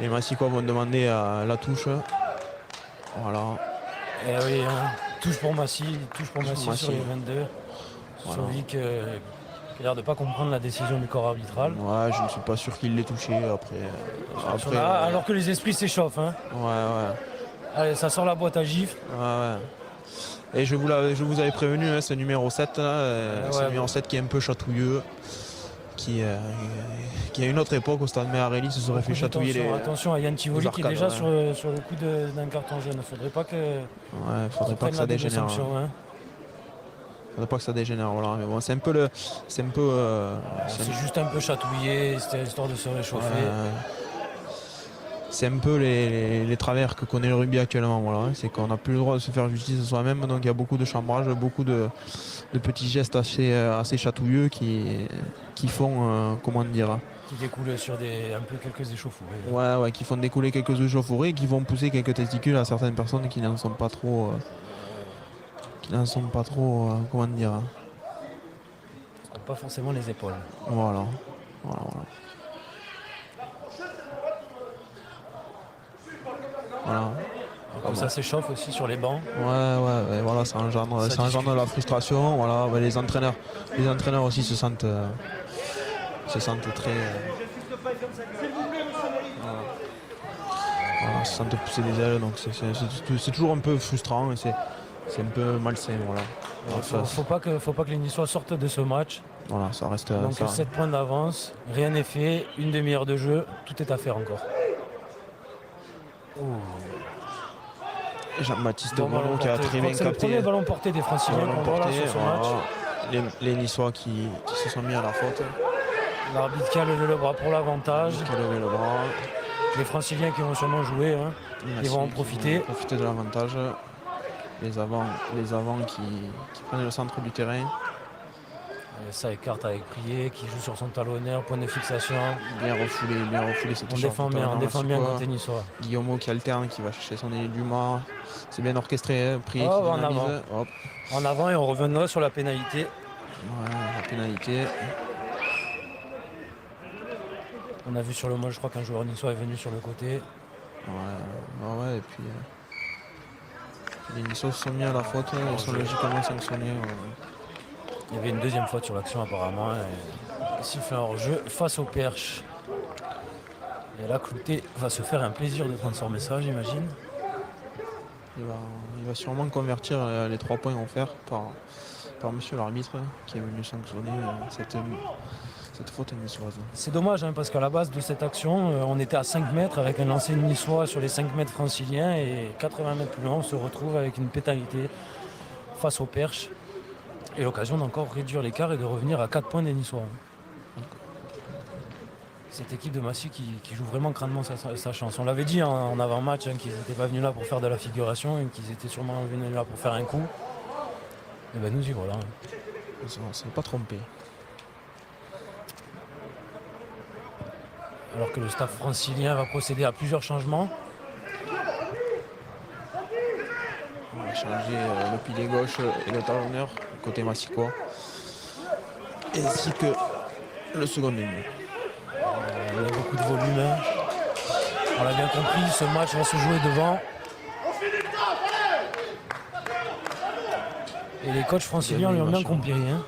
Les Massicois vont demander à la touche. Voilà. Et oui, hein. Touche pour Massy sur les 22. Voilà. Slovic qui a l'air de ne pas comprendre la décision du corps arbitral. Ouais, je ne suis pas sûr qu'il l'ait touché après. Alors que les esprits s'échauffent. Hein. Ouais. Allez, ça sort la boîte à gifles. Ouais. Et je vous avais prévenu, hein, ce numéro 7, ce numéro 7 qui est un peu chatouilleux, qui à une autre époque au stade Méarelli se serait fait chatouiller Attention à Yann Tivoli qui est déjà sur le coup d'un carton jaune. Il ne faudrait pas que, faudrait pas que ça dégénère. Hein. Faudrait pas que ça dégénère, voilà. Mais bon, c'est un peu c'est juste un peu chatouillé, c'était histoire de se réchauffer. C'est un peu les travers que connaît le rugby actuellement. Voilà. C'est qu'on n'a plus le droit de se faire justice soi-même. Donc il y a beaucoup de chambrage, beaucoup de petits gestes assez chatouilleux qui font, qui découlent sur un peu quelques échauffourées. Ouais, qui font découler quelques échauffourées, qui vont pousser quelques testicules à certaines personnes qui n'en sont pas trop. Pas forcément les épaules. Voilà. Comme ça s'échauffe aussi sur les bancs. Ouais, voilà, ça engendre de la frustration. Voilà, les entraîneurs aussi se sentent très. Voilà, se sentent pousser des ailes, donc c'est toujours un peu frustrant et c'est un peu malsain. Voilà. Faut pas que les Niçois sortent de ce match. Voilà, ça reste. Donc 7 points d'avance, rien n'est fait, une demi-heure de jeu, tout est à faire encore. Jean-Baptiste Bono qui a très bien capté. C'est le premier ballon porté des Franciliens qu'on voit là sur ce match. Les Niçois qui se sont mis à la faute. L'arbitre qui a levé le bras pour l'avantage. Les Franciliens qui vont sûrement jouer, hein. Ils vont en profiter. Profiter de l'avantage. Les avants qui prennent le centre du terrain. Ça écarte avec Prié qui joue sur son talonneur, point de fixation. Bien refoulé cette On défend bien côté niçois. Guillaume qui alterne, qui va chercher son ailier du Mans. C'est bien orchestré, hein. Prié qui en dynamise. avant. Hop. En avant et on reviendra sur la pénalité. Ouais, la pénalité. On a vu sur le match, je crois qu'un joueur niçois est venu sur le côté. Ouais, et puis les Niçois se sont mis à la faute, ils sont logiquement sanctionnés. Il y avait une deuxième faute sur l'action apparemment. Siffle un hors-jeu face au Perche. Et là, Clouté va se faire un plaisir de transformer ça, j'imagine. Il va sûrement convertir les 3 points offerts par monsieur l'arbitre qui est venu sanctionner cette faute niçoise. C'est dommage parce qu'à la base de cette action, on était à 5 mètres avec un lancer niçois sur les 5 mètres franciliens et 80 mètres plus loin, on se retrouve avec une pénalité face au Perche. Et l'occasion d'encore réduire l'écart et de revenir à 4 points des Niçois. cette équipe de Massy qui joue vraiment crânement sa chance. On l'avait dit en avant-match qu'ils n'étaient pas venus là pour faire de la figuration et qu'ils étaient sûrement venus là pour faire un coup. Et ben nous y voilà. On ne s'est pas trompé. Alors que le staff francilien va procéder à plusieurs changements. On va changer le pilier gauche et le talonneur côté massicois. Ainsi que le second demi. Il y a beaucoup de volume. Hein. On l'a bien compris, ce match va se jouer devant. Et les coachs franciliens lui ont bien compris. Hein.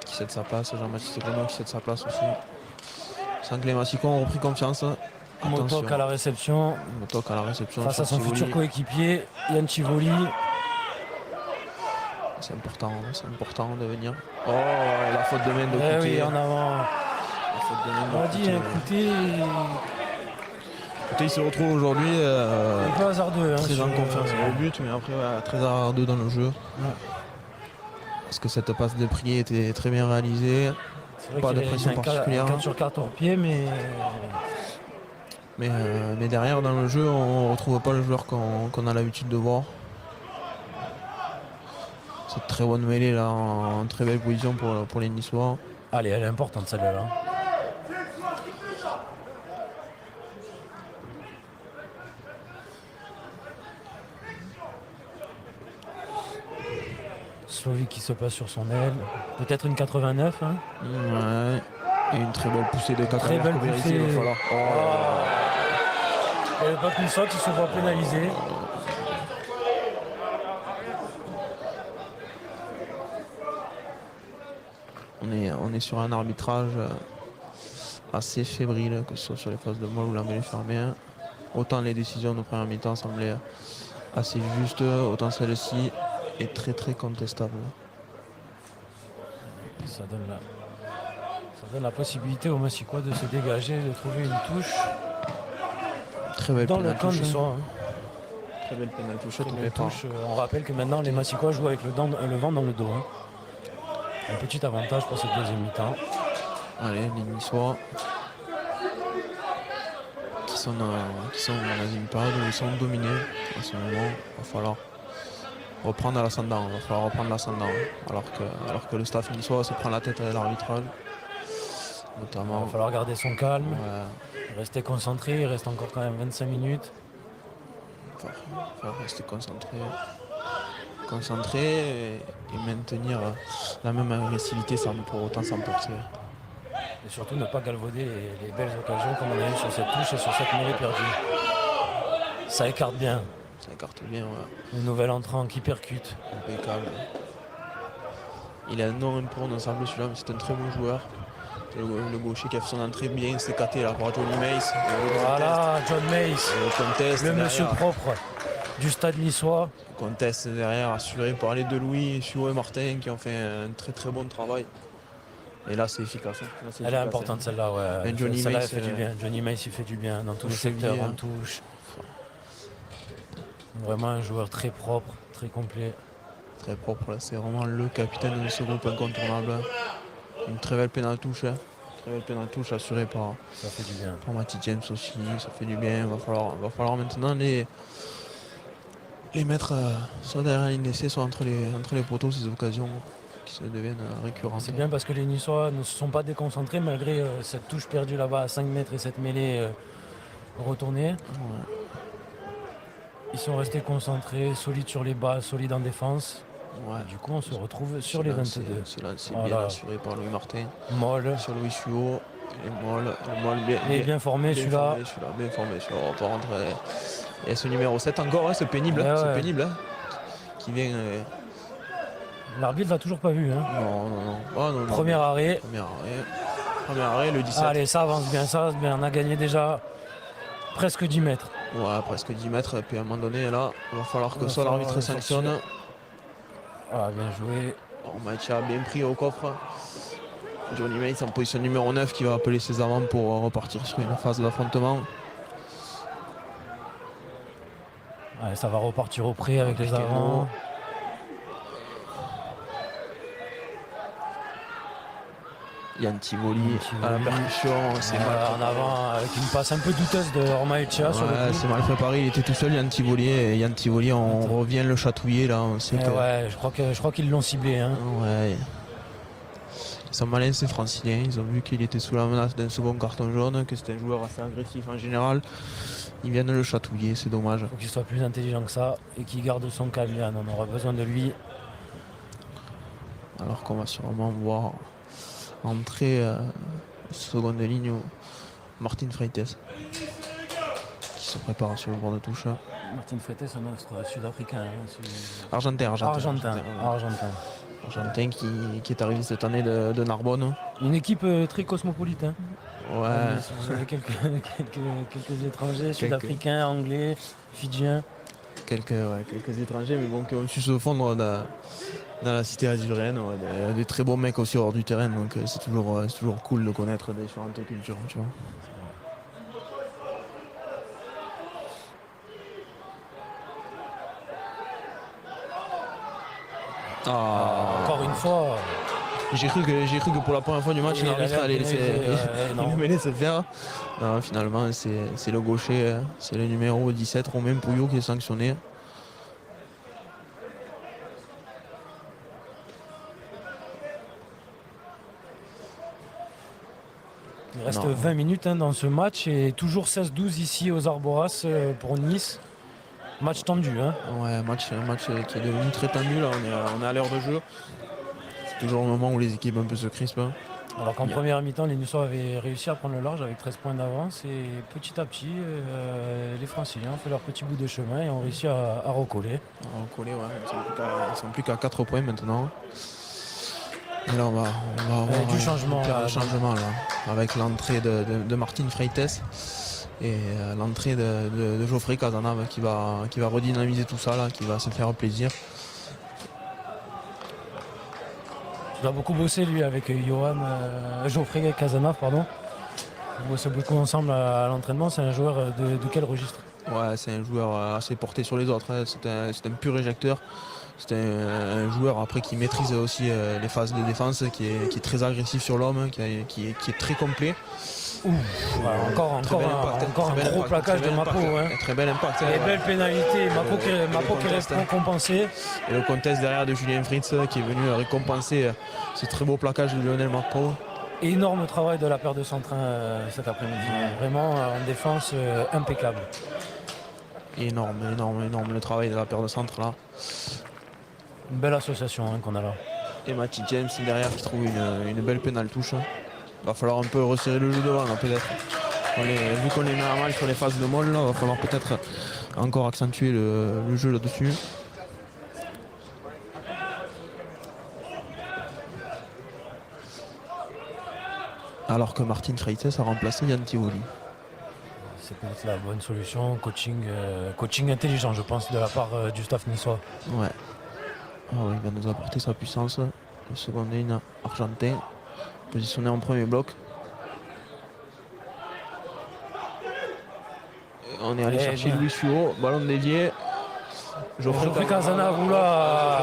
Qui cède sa place, Jean-Baptiste Benoît qui cède sa place aussi. Sans que les Massicois ont repris confiance. Motok à la réception. Motok à la réception. Face à son futur coéquipier, Yann Tivoli. C'est important de venir. Oh, la faute de main de Couté. Oui, en avant. La faute de main de on a dit, écoutez. Il se retrouve aujourd'hui un peu hasardeux. Très en confiance au but, mais après très hasardeux dans le jeu. Ouais. Parce que cette passe de Prié était très bien réalisée. Pas de pression particulière. 4 sur 4 hors pied, mais derrière dans le jeu, on ne retrouve pas le joueur qu'on a l'habitude de voir. Cette très bonne mêlée là, en très belle position pour les Niçois. Allez, elle est importante celle-là. Slovi qui se passe sur son aile. Peut-être une 89. Hein. Ouais. Et une très belle poussée de 80. Très belle poussée. Il n'y avait pas qu'une saute, il se voit pénalisé. On est sur un arbitrage assez fébrile, que ce soit sur les phases de molle ou la mêlée fermée. Autant les décisions de première mi-temps semblaient assez justes, autant celle-ci est très très contestable. Ça donne la possibilité aux Massicois de se dégager, de trouver une touche. Très belle dans le camp du soir. Très belle pénaltouche. On rappelle que maintenant les Massicois jouent avec le vent dans le dos. Hein. Un petit avantage pour cette deuxième mi-temps. Allez, les Niçois qui sont dans une période où ils sont dominés à ce moment. Il va falloir reprendre l'ascendant. Alors que le staff niçois se prend la tête à l'arbitrage. Notamment. Il va falloir garder son calme, rester concentré. Il reste encore quand même 25 minutes. Il va falloir rester concentré et maintenir la même agressivité sans pour autant s'emporter. Et surtout ne pas galvauder les belles occasions comme on a eu sur cette touche et sur cette mêlée perdue. Ça écarte bien. Ça écarte bien, ouais. Le nouvel entrant qui percute. Impeccable. Il a non imprononçable celui-là, mais c'est un très bon joueur. Le gaucher qui a fait son entrée bien s'écarté là par Johnny Mace. Voilà, John Mace. Le monsieur propre du stade niçois. Conteste derrière, assuré par les deux Louis, Chio et Martin qui ont fait un très très bon travail. Et là c'est efficace. Elle est importante celle-là, ouais. Johnny Mace fait du bien. Johnny Mace il fait du bien dans tous les secteurs, en touche. Vraiment un joueur très propre, très complet. Très propre, c'est vraiment le capitaine de ce groupe incontournable. Une très belle pénaltouche. Très belle pénaltouche assurée par Matty James aussi. Ça fait du bien. Il va falloir maintenant les mettre soit derrière la ligne d'essai, soit entre les poteaux, ces occasions qui se deviennent récurrentes. C'est bien parce que les Niçois ne se sont pas déconcentrés malgré cette touche perdue là-bas à 5 mètres et cette mêlée retournée. Ouais. Ils sont restés concentrés, solides sur les bas, solides en défense. Ouais. Du coup, on se retrouve sur les 22. C'est bien assuré par Louis Martin. Molle. Sur Louis Suot. Bien formé celui-là. Bien formé celui-là. On peut rentrer. Et ce numéro 7 encore, c'est pénible. C'est pénible. Qui vient. L'arbitre l'a toujours pas vu. Hein. Non. Premier arrêt. Premier arrêt, le 17. Allez, ça avance bien. On a gagné déjà presque 10 mètres. Ouais, presque 10 mètres. Et puis à un moment donné, là, il va falloir que soit l'arbitre sanctionne. Ah, bien joué. Mathieu a bien pris au coffre. Johnny Mace en position numéro 9 qui va appeler ses avants pour repartir sur une phase d'affrontement. Ouais, ça va repartir au pré avec les avants. Yann Tivoli à la percussion, c'est mal En avant avec une passe un peu douteuse de Ormaechia sur le ouais, coup. c'est mal préparé, il était tout seul Yann Tivoli, et Yann Tivoli on revient le chatouiller là, on sait que... Ouais, je crois qu'ils l'ont ciblé. Hein. Ouais. Ils sont malins ces franciliens, ils ont vu qu'il était sous la menace d'un second carton jaune, que c'était un joueur assez agressif en général. Ils viennent le chatouiller, c'est dommage. Il faut qu'il soit plus intelligent que ça et qu'il garde son calme. Yann. On aura besoin de lui. Alors qu'on va sûrement voir entrer seconde ligne Martin Freites qui se prépare sur le bord de touche. Martin Freites, un autre sud-africain. Argentin qui est arrivé cette année de Narbonne. Une équipe très cosmopolite. Hein. Ouais. Vous avez quelques étrangers, sud-africains, anglais, fidjiens. Quelques étrangers, mais bon, qui ont su se fondre dans la cité azurienne. Ouais, des très bons mecs aussi hors du terrain, donc c'est toujours cool de connaître des différentes cultures. Tu vois. Encore une fois. J'ai cru que pour la première fois du match, l'arbitre allait le laisser faire. Non, finalement, c'est le gaucher, c'est le numéro 17, Romain Pouillot, qui est sanctionné. Il reste 20 minutes dans ce match et toujours 16-12 ici aux Arboras pour Nice. Match tendu. Hein. Ouais, match qui est devenu très tendu. Là. On est à l'heure de jeu. C'est toujours le moment où les équipes un peu se crispent. Alors qu'en première mi-temps, les Niçois avaient réussi à prendre le large avec 13 points d'avance. Et petit à petit, les Franciliens ont fait leur petit bout de chemin et ont réussi à recoller. Ouais. Ils sont plus qu'à 4 points maintenant. Et là, on va avoir du changement là, avec l'entrée de Martin Freites et l'entrée de Geoffrey Cazenave qui va redynamiser tout ça, là, qui va se faire plaisir. Il a beaucoup bossé lui avec Geoffrey Cazenave, pardon. Ils bossent beaucoup ensemble à l'entraînement. C'est un joueur de quel registre? Ouais, c'est un joueur assez porté sur les autres. Hein. C'est un pur éjecteur. C'est un joueur après qui maîtrise aussi les phases de défense, qui est très agressif sur l'homme, qui est très complet. Encore un gros plaquage de Mapo. Hein. Très bel impact. Et belle pénalité, Mapo qui reste compensé. Et le contest derrière de Julien Fritz qui est venu récompenser ce très beau plaquage de Lionel Mapo. Énorme travail de la paire de centrins cet après-midi. Vraiment en défense impeccable. Énorme le travail de la paire de centres là. Une belle association qu'on a là. Et Matty James derrière qui trouve une belle pénale touche. Il va falloir un peu resserrer le jeu devant là, peut-être. Vu qu'on est mis à mal sur les phases de molle, il va falloir peut-être encore accentuer le jeu là-dessus. Alors que Martin Freites a remplacé Yann Tivoli. C'est peut-être la bonne solution, coaching intelligent je pense de la part du staff niçois. Ouais. Alors, il va nous apporter sa puissance. Le second ligne argentin, positionné en premier bloc. Et on est allé chercher Louis Suot, ballon dévié. Geoffrey Cazenave, là.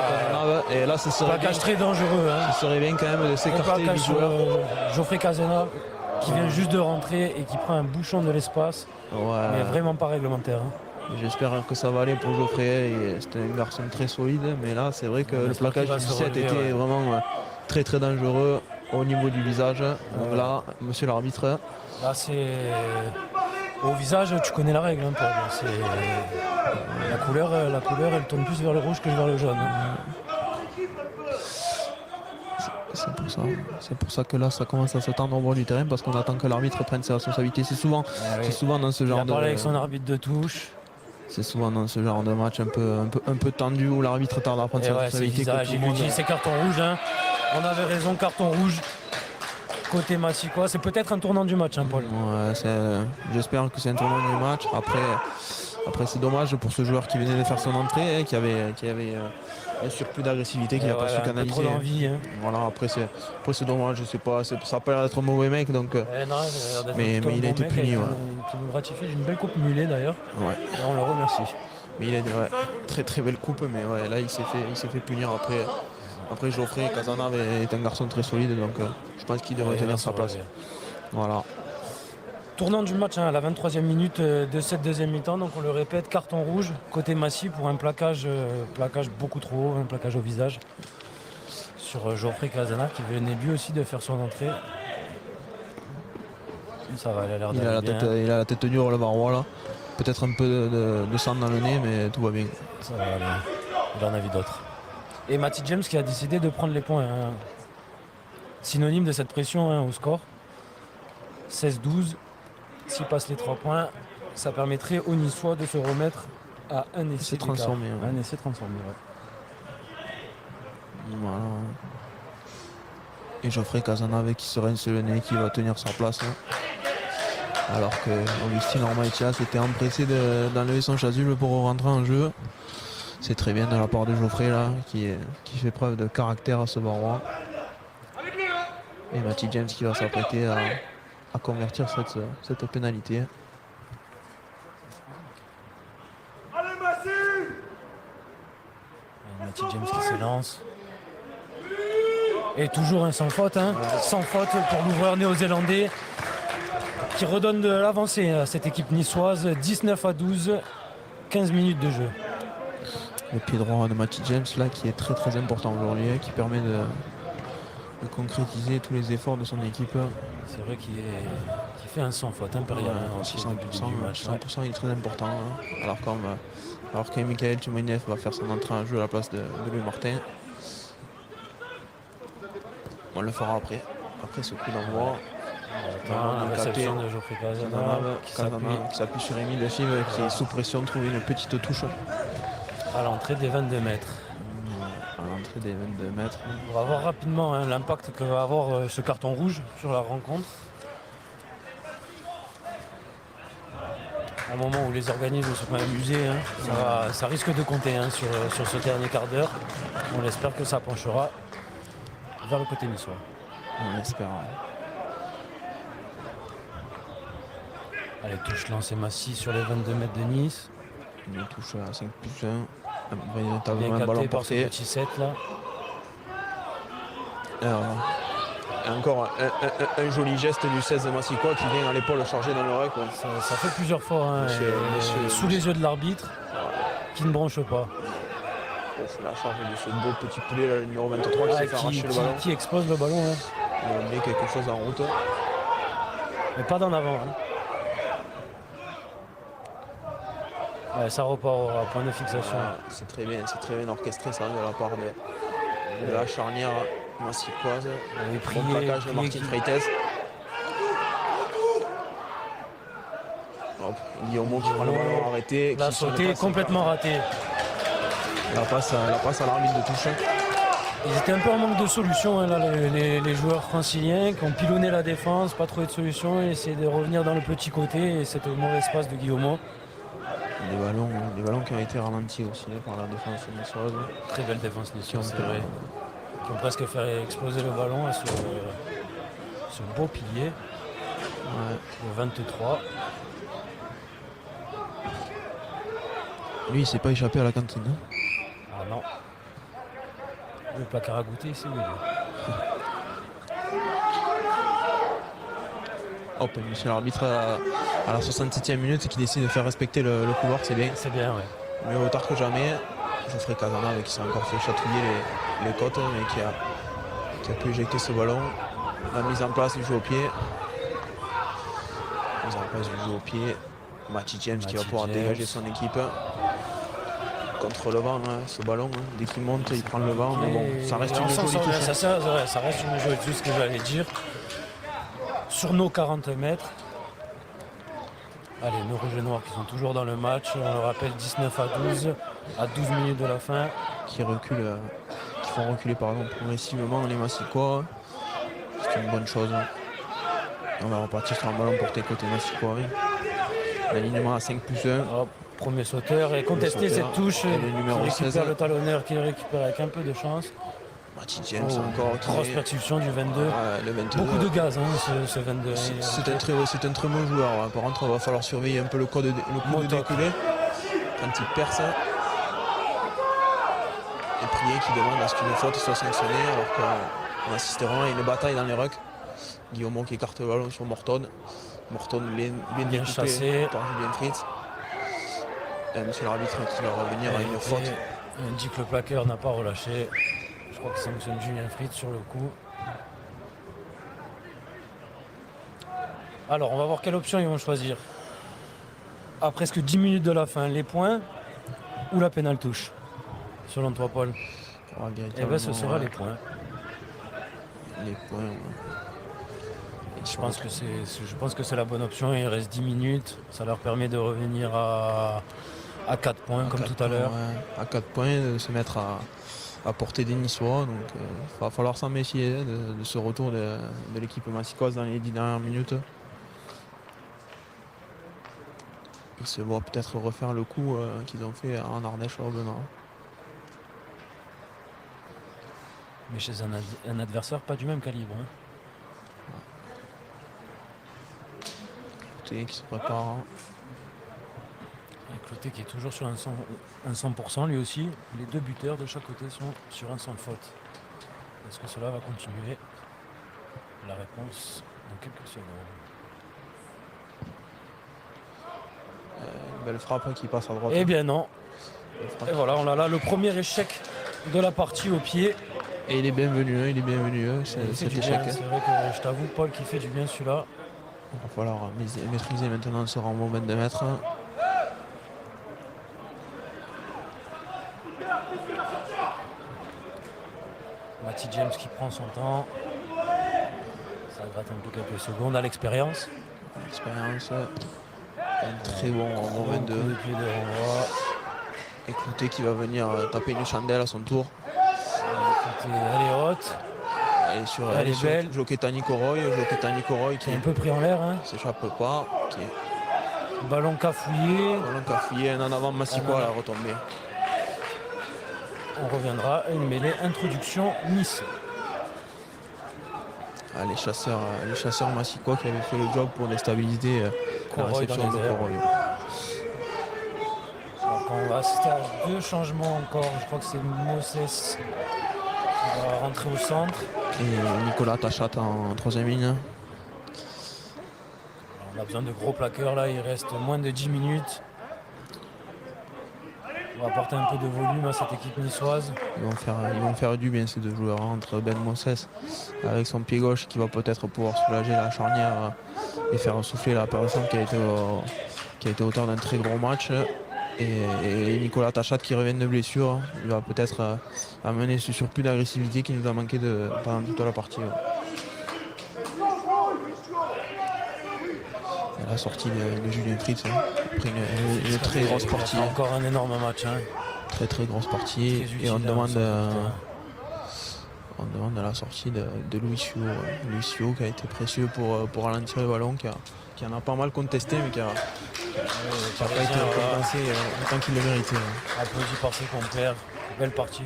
Et là, ce serait plaquage très dangereux. Hein. Ce serait bien quand même de s'écarter du joueur. Geoffrey Cazenave qui vient juste de rentrer et qui prend un bouchon de l'espace. Ouais. Mais vraiment pas réglementaire. Hein. J'espère que ça va aller pour Geoffrey. C'était un garçon très solide, mais là c'est vrai que le plaquage du 17 était vraiment très très dangereux au niveau du visage. Donc là, monsieur l'arbitre. Là c'est au visage, tu connais la règle. Hein, la couleur elle tourne plus vers le rouge que vers le jaune. C'est pour ça que là ça commence à se tendre au bord du terrain parce qu'on attend que l'arbitre prenne ses responsabilités. C'est souvent dans ce genre de. Il a parlé avec son arbitre de touche. C'est souvent dans ce genre de match un peu tendu où l'arbitre tarde à prendre ses responsabilités. Il utilise ses cartons rouges. Hein. On avait raison, carton rouge. Côté Massicois, c'est peut-être un tournant du match, hein, Paul. Ouais, j'espère que c'est un tournant du match. Après c'est dommage pour ce joueur qui venait de faire son entrée, qui avait un surplus d'agressivité qu'il n'a pas su canaliser. Trop d'envie, hein. Voilà, après c'est dommage, je sais pas, ça n'a pas l'air d'être un mauvais mec, donc. Mais il a été puni. Qui nous gratifie d'une belle coupe mulet d'ailleurs. Ouais. Et on le remercie. Mais il a très très belle coupe, mais ouais, là il s'est fait punir après Après Geoffrey Cazenave est un garçon très solide, donc je pense qu'il devrait tenir sa place. Voilà. Tournant du match à la 23e minute de cette deuxième mi-temps, donc on le répète, carton rouge côté Massy pour un plaquage beaucoup trop haut, un plaquage au visage sur Geoffrey Cazenave qui venait lui aussi de faire son entrée. Ça va, il a l'air d'aller bien. Il a la tête dure, le Barrois là. Peut-être un peu de sang dans le nez, mais tout va bien. Ça va aller. Il en a vu d'autres. Et Matty James qui a décidé de prendre les points. Synonyme de cette pression au score. 16-12. S'il passe les 3 points, ça permettrait aux Niçois de se remettre à un essai transformé. Un essai transformé, ouais. Voilà. Et Geoffrey Cazenave qui se rince le nez, qui va tenir sa place. Alors que Augustin Ormaetia s'était empressé d'enlever son chasuble pour rentrer en jeu. C'est très bien de la part de Geoffrey là, qui fait preuve de caractère à ce Barrois. Et Matty James qui va s'apprêter à convertir cette pénalité. Matty James qui s'élance. Et toujours un sans faute, sans faute pour l'ouvreur néo-zélandais qui redonne de l'avancée à cette équipe niçoise. 19-12, 15 minutes de jeu. Le pied droit de Matty James là qui est très très important aujourd'hui, qui permet de concrétiser tous les efforts de son équipe. C'est vrai qu'il fait un sans faute impérial. 100%, il est très important. Alors que Michael Timonev va faire son entrée en jeu à la place de Louis Martin. On le fera après ce coup d'envoi. La réception de Geoffrey Cazenave qui s'appuie sur Émile Lefebvre qui est sous pression, trouve une petite touche. À l'entrée des 22 mètres. On va voir rapidement l'impact que va avoir ce carton rouge sur la rencontre. Au moment où les organismes se sont amusés, ça risque de compter sur ce dernier quart d'heure. On espère que ça penchera vers le côté niçois. On espère. Allez, touche lancée Massy sur les 22 mètres de Nice. Une touche à 5+1. Bien Un ballon capté par ce porté. petit set là. Encore un joli geste du 16 de Massicois qui vient à l'épaule chargé dans le rec. Ça fait plusieurs fois, sous les yeux de l'arbitre, qui ne bronche pas. La charge de ce beau petit poulet, là, le numéro 23, qui s'est fait arracher le ballon. Qui expose le ballon. Il a mis quelque chose en route. Mais pas d'en avant. Ouais, ça repart au point de fixation. C'est très bien orchestré ça de la part de la charnière massicoise. Bon plaquage de Martin Freites. Guillaume qui prend le ballon arrêté. La sautée complètement ratée. La passe à l'arbitre de touche. Ils étaient un peu en manque de solutions, les joueurs franciliens qui ont pilonné la défense, pas trouvé de solution et essayaient de revenir dans le petit côté et c'était le mauvais espace de Guillaume. Des ballons qui ont été ralentis aussi par la défense niçoise. Très belle défense niçoise, c'est vrai. Qui ont presque fait exploser le ballon sur ce beau pilier. Le 23. Lui, il s'est pas échappé à la cantine. Ah non. Le placard à goûter, c'est lui. Hop, monsieur l'arbitre à la 67e minute qui décide de faire respecter le couloir, c'est bien. C'est bien, ouais. Mais au tard que jamais, Geoffrey Cazenave qui s'est encore fait chatouiller les côtes, mais qui a pu éjecter ce ballon. La mise en place du jeu au pied. Matty James qui va pouvoir dégager son équipe. Contre le vent, ce ballon, dès qu'il monte, il prend le vent. Mais bon, ça reste une jolie touche. Ça reste une jolie touche, ce que j'allais dire. Sur nos 40 mètres. Allez, nos rouges et noirs qui sont toujours dans le match. On le rappelle, 19-12, à 12 minutes de la fin. Qui font reculer progressivement les Massicois. C'est une bonne chose. On va repartir sur un ballon porté côté Massicois. L'alignement à 5+1. Hop, premier sauteur et contester cette touche. Le numéro qui 16. récupère le talonneur qui récupère avec un peu de chance. Matty James encore. Grosse percussion du 22. Le 22. Beaucoup de gaz, ce 22. C'est un très bon joueur. Par contre, il va falloir surveiller un peu le coup de découlé. Quand il perce. et Prier qui demande à ce qu'une faute soit sanctionnée alors qu'on assisteront à une bataille dans les rucks. Guillaume qui écarte le ballon sur Morton. Morton bien Bien chassé. par Julien Fritz. Et monsieur l'arbitre qui va revenir à une faute. On dit que le plaqueur n'a pas relâché. Je crois que sanctionne Julien Fritz sur le coup. Alors, on va voir quelle option ils vont choisir. À presque 10 minutes de la fin, les points ou la pénale touche, selon toi, Paul? Eh bien, ce sera les points. Les points, ouais. Je pense que c'est la bonne option. Il reste 10 minutes. Ça leur permet de revenir à 4 points, comme tout à l'heure. Ouais. À 4 points, de se mettre à portée des Niçois. Donc, il va falloir s'en méfier de ce retour de l'équipe massicoise dans les 10 dernières minutes. Ils se voient peut-être refaire le coup qu'ils ont fait en Ardèche au Benin. Mais chez un adversaire pas du même calibre. Hein. Qui se prépare. Et Cloté qui est toujours sur un 100%, lui aussi. Les deux buteurs de chaque côté sont sur un sans faute. Est-ce que cela va continuer? La réponse dans quelques secondes. Une belle frappe qui passe à droite. Eh bien non. Et voilà, on a là le premier échec de la partie au pied. Et il est bienvenu, cet échec. C'est vrai que je t'avoue, Paul, qui fait du bien celui-là. Il va falloir maîtriser maintenant ce renvoi 22 mètres. Matty James qui prend son temps. Ça gratte un peu quelques secondes à l'expérience. L'expérience. Un très bon renvoi 22. Coup de pied de renvoi. Écoutez qui va venir taper une chandelle à son tour. Elle est haute. Elle est belle. Joketa Nikoroy qui est un peu pris en l'air. Hein. S'échappe pas. Ballon cafouillé. Un en avant Massicois à la retombée. On reviendra à une mêlée introduction Nice. Les chasseurs massicois qui avaient fait le job pour déstabiliser la réception de Coroy. Donc on va assister à 2 changements encore. Je crois que c'est Moses qui va rentrer au centre. Et Nicolas Tachat en 3e ligne. On a besoin de gros plaqueurs là, il reste moins de 10 minutes. On va apporter un peu de volume à cette équipe niçoise. Ils vont faire du bien ces deux joueurs, entre Ben Moses avec son pied gauche qui va peut-être pouvoir soulager la charnière et faire souffler la personne qui a été auteur d'un très gros match. Et Nicolas Tachat qui revient de blessure, il va peut-être amener ce surplus d'agressivité qui nous a manqué pendant toute la partie. La sortie de Julien Fritz, après une très grosse partie. Encore un énorme match. Hein. Très grosse partie. Et on demande la sortie de Louis Sio. Louis Sio qui a été précieux pour ralentir le ballon, qui en a pas mal contesté, mais qui n'a pas été compensé autant qu'il le méritait. Applaudi par ses compères. Belle partie.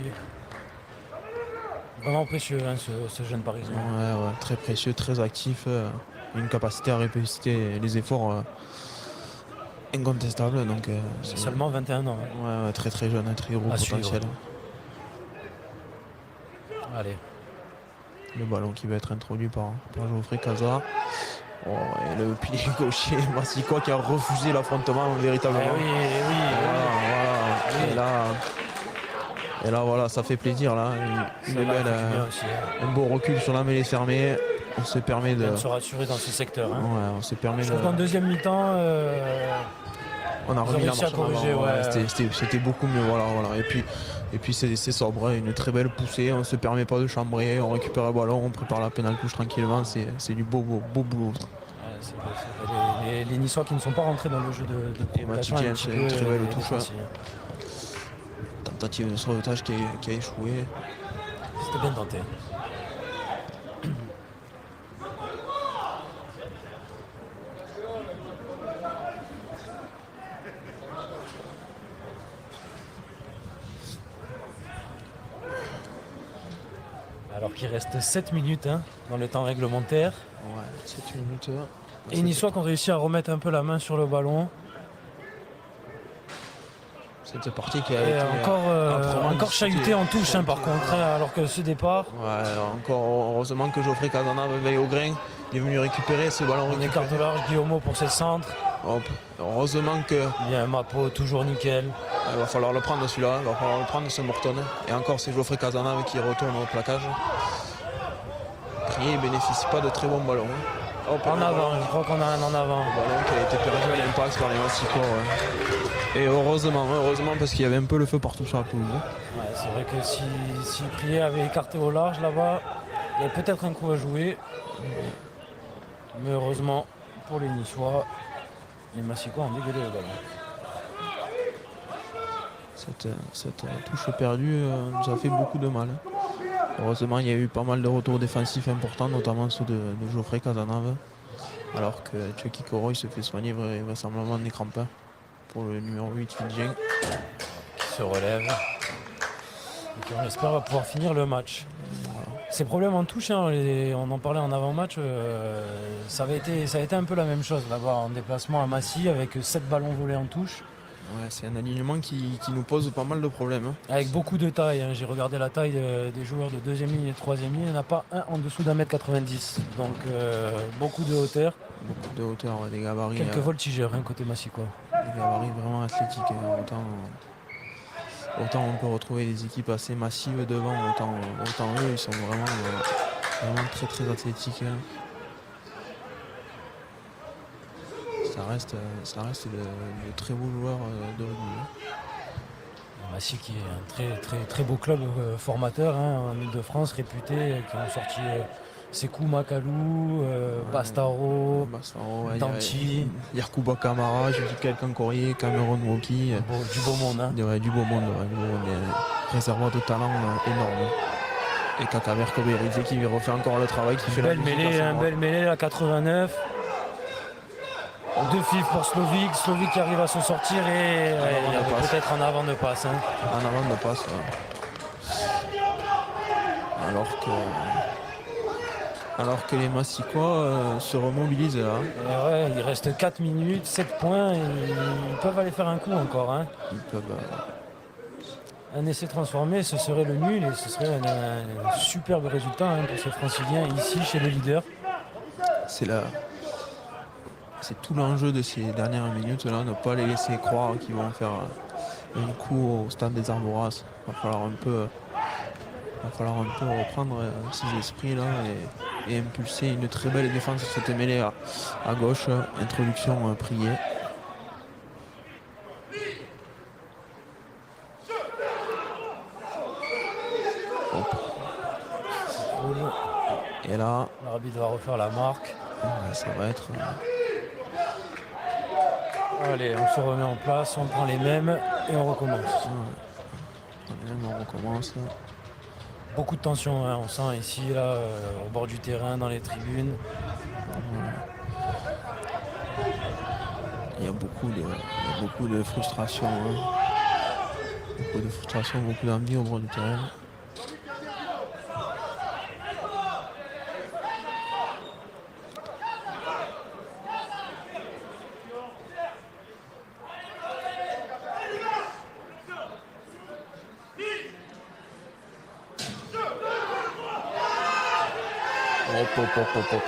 Vraiment précieux hein, ce jeune Parisien. Ouais, très précieux, très actif. Une capacité à répéter les efforts incontestables. Donc, seulement 21 ans. Hein. Ouais, très jeune, un très gros potentiel. Suivre. Allez. Le ballon qui va être introduit par Geoffrey Cazard. Et le pilier gaucher Massicois qui a refusé l'affrontement véritablement. Voilà. Et là, voilà, ça fait plaisir. Là. Un beau recul sur la mêlée fermée. On se permet de se rassurer dans ce secteur. Hein. Ouais, on se permet je trouve qu'en deuxième mi-temps, on a remis la marche en avant. C'était beaucoup mieux. Voilà. Et puis c'est sobre, une très belle poussée. On ne se permet pas de chambrer. On récupère le ballon, on prépare la pénale touche tranquillement. C'est du beau boulot. Ouais, les Niçois qui ne sont pas rentrés dans le jeu de prolongation. Une très belle touche. Tentative de sauvetage qui a échoué. C'était bien tenté. Alors qu'il reste 7 minutes dans le temps réglementaire. Ouais, 7 minutes. Et les Niçois qui ont réussi à remettre un peu la main sur le ballon. Cette partie qui a Et été âprement encore disputée. chahuté en touche par contre, alors que ce départ, Ouais, encore heureusement que Geoffrey Casanave veille au grain. Il est venu récupérer ce ballon on récupéré. écarte large, Guillaume pour ses centres. Hop. Heureusement que Bien, Mapo, toujours nickel. il va falloir le prendre celui-là, il va falloir le prendre ce Morton. Et encore c'est Geoffrey Casanave qui retourne au plaquage. Prier ne bénéficie pas de très bons ballons. Hop, En le avant, ballon. je crois qu'on a un en avant. Le ballon qui a été perdu à l'impact par les Massicois. Ouais. Et heureusement parce qu'il y avait un peu le feu partout sur la pelouse. Ouais, c'est vrai que si Prier avait écarté au large là-bas, il y avait peut-être un coup à jouer. Mais heureusement pour les Niçois, les Massicois ont dégueulé le ballon. Cette touche perdue nous a fait beaucoup de mal. Heureusement, il y a eu pas mal de retours défensifs importants, notamment ceux de Geoffrey Casanave. Alors que Chucky Coroy se fait soigner vraisemblablement des crampes pour le numéro 8 fidjien. Qui se relève. Et qui, on espère, va pouvoir finir le match. Ces problèmes en touche, hein, on en parlait en avant-match, ça a été un peu la même chose là-bas en déplacement à Massy avec 7 ballons volés en touche. Ouais, c'est un alignement qui nous pose pas mal de problèmes. Avec beaucoup de taille, hein. J'ai regardé la taille des joueurs de deuxième ligne et de troisième ligne, il n'y en a pas un en dessous d'1m90. Donc beaucoup de hauteur, Beaucoup de hauteur, ouais, des gabarits. quelques voltigeurs côté Massicois. Des gabarits vraiment athlétiques. Autant on peut retrouver des équipes assez massives devant, autant eux ils sont vraiment très très athlétiques. Ça reste de très beaux joueurs de rugby. Massy qui est un très beau club formateur en Ile-de-France, réputé, qui ont sorti Sekou Makalou, Bastaro, ouais, Danti. Yarkouba Kamara, j'ai vu quelqu'un Courrier, Cameron Woki. Du beau monde. Hein. Du beau monde, des réservoirs de talent énormes. Et Kakaver Koberize qui refait encore le travail, qui fait Belle mêlée à 89. 2 fifs pour Slovic qui arrive à s'en sortir et il y avait peut-être en avant de passe. Hein. En avant de passe. Ouais. Alors que les Massicois se remobilisent là. Ouais, il reste 4 minutes, 7 points, et ils peuvent aller faire un coup encore. Hein. Ils peuvent. Un essai transformé, ce serait le nul et ce serait un superbe résultat pour ces Franciliens ici chez le leader. C'est tout l'enjeu de ces dernières minutes là, ne pas les laisser croire qu'ils vont faire un coup au stade des Arboras. Il va falloir un peu reprendre ces esprits là et impulser une très belle défense. C'était mêlée à gauche, introduction Prier. Et là, L'arbitre va refaire la marque. ça va être. Allez, on se remet en place, on prend les mêmes et on recommence. On recommence. Beaucoup de tension, hein, on sent ici, là, au bord du terrain, dans les tribunes. Il y a beaucoup de frustration. Beaucoup de frustration, beaucoup d'envie au bord du terrain.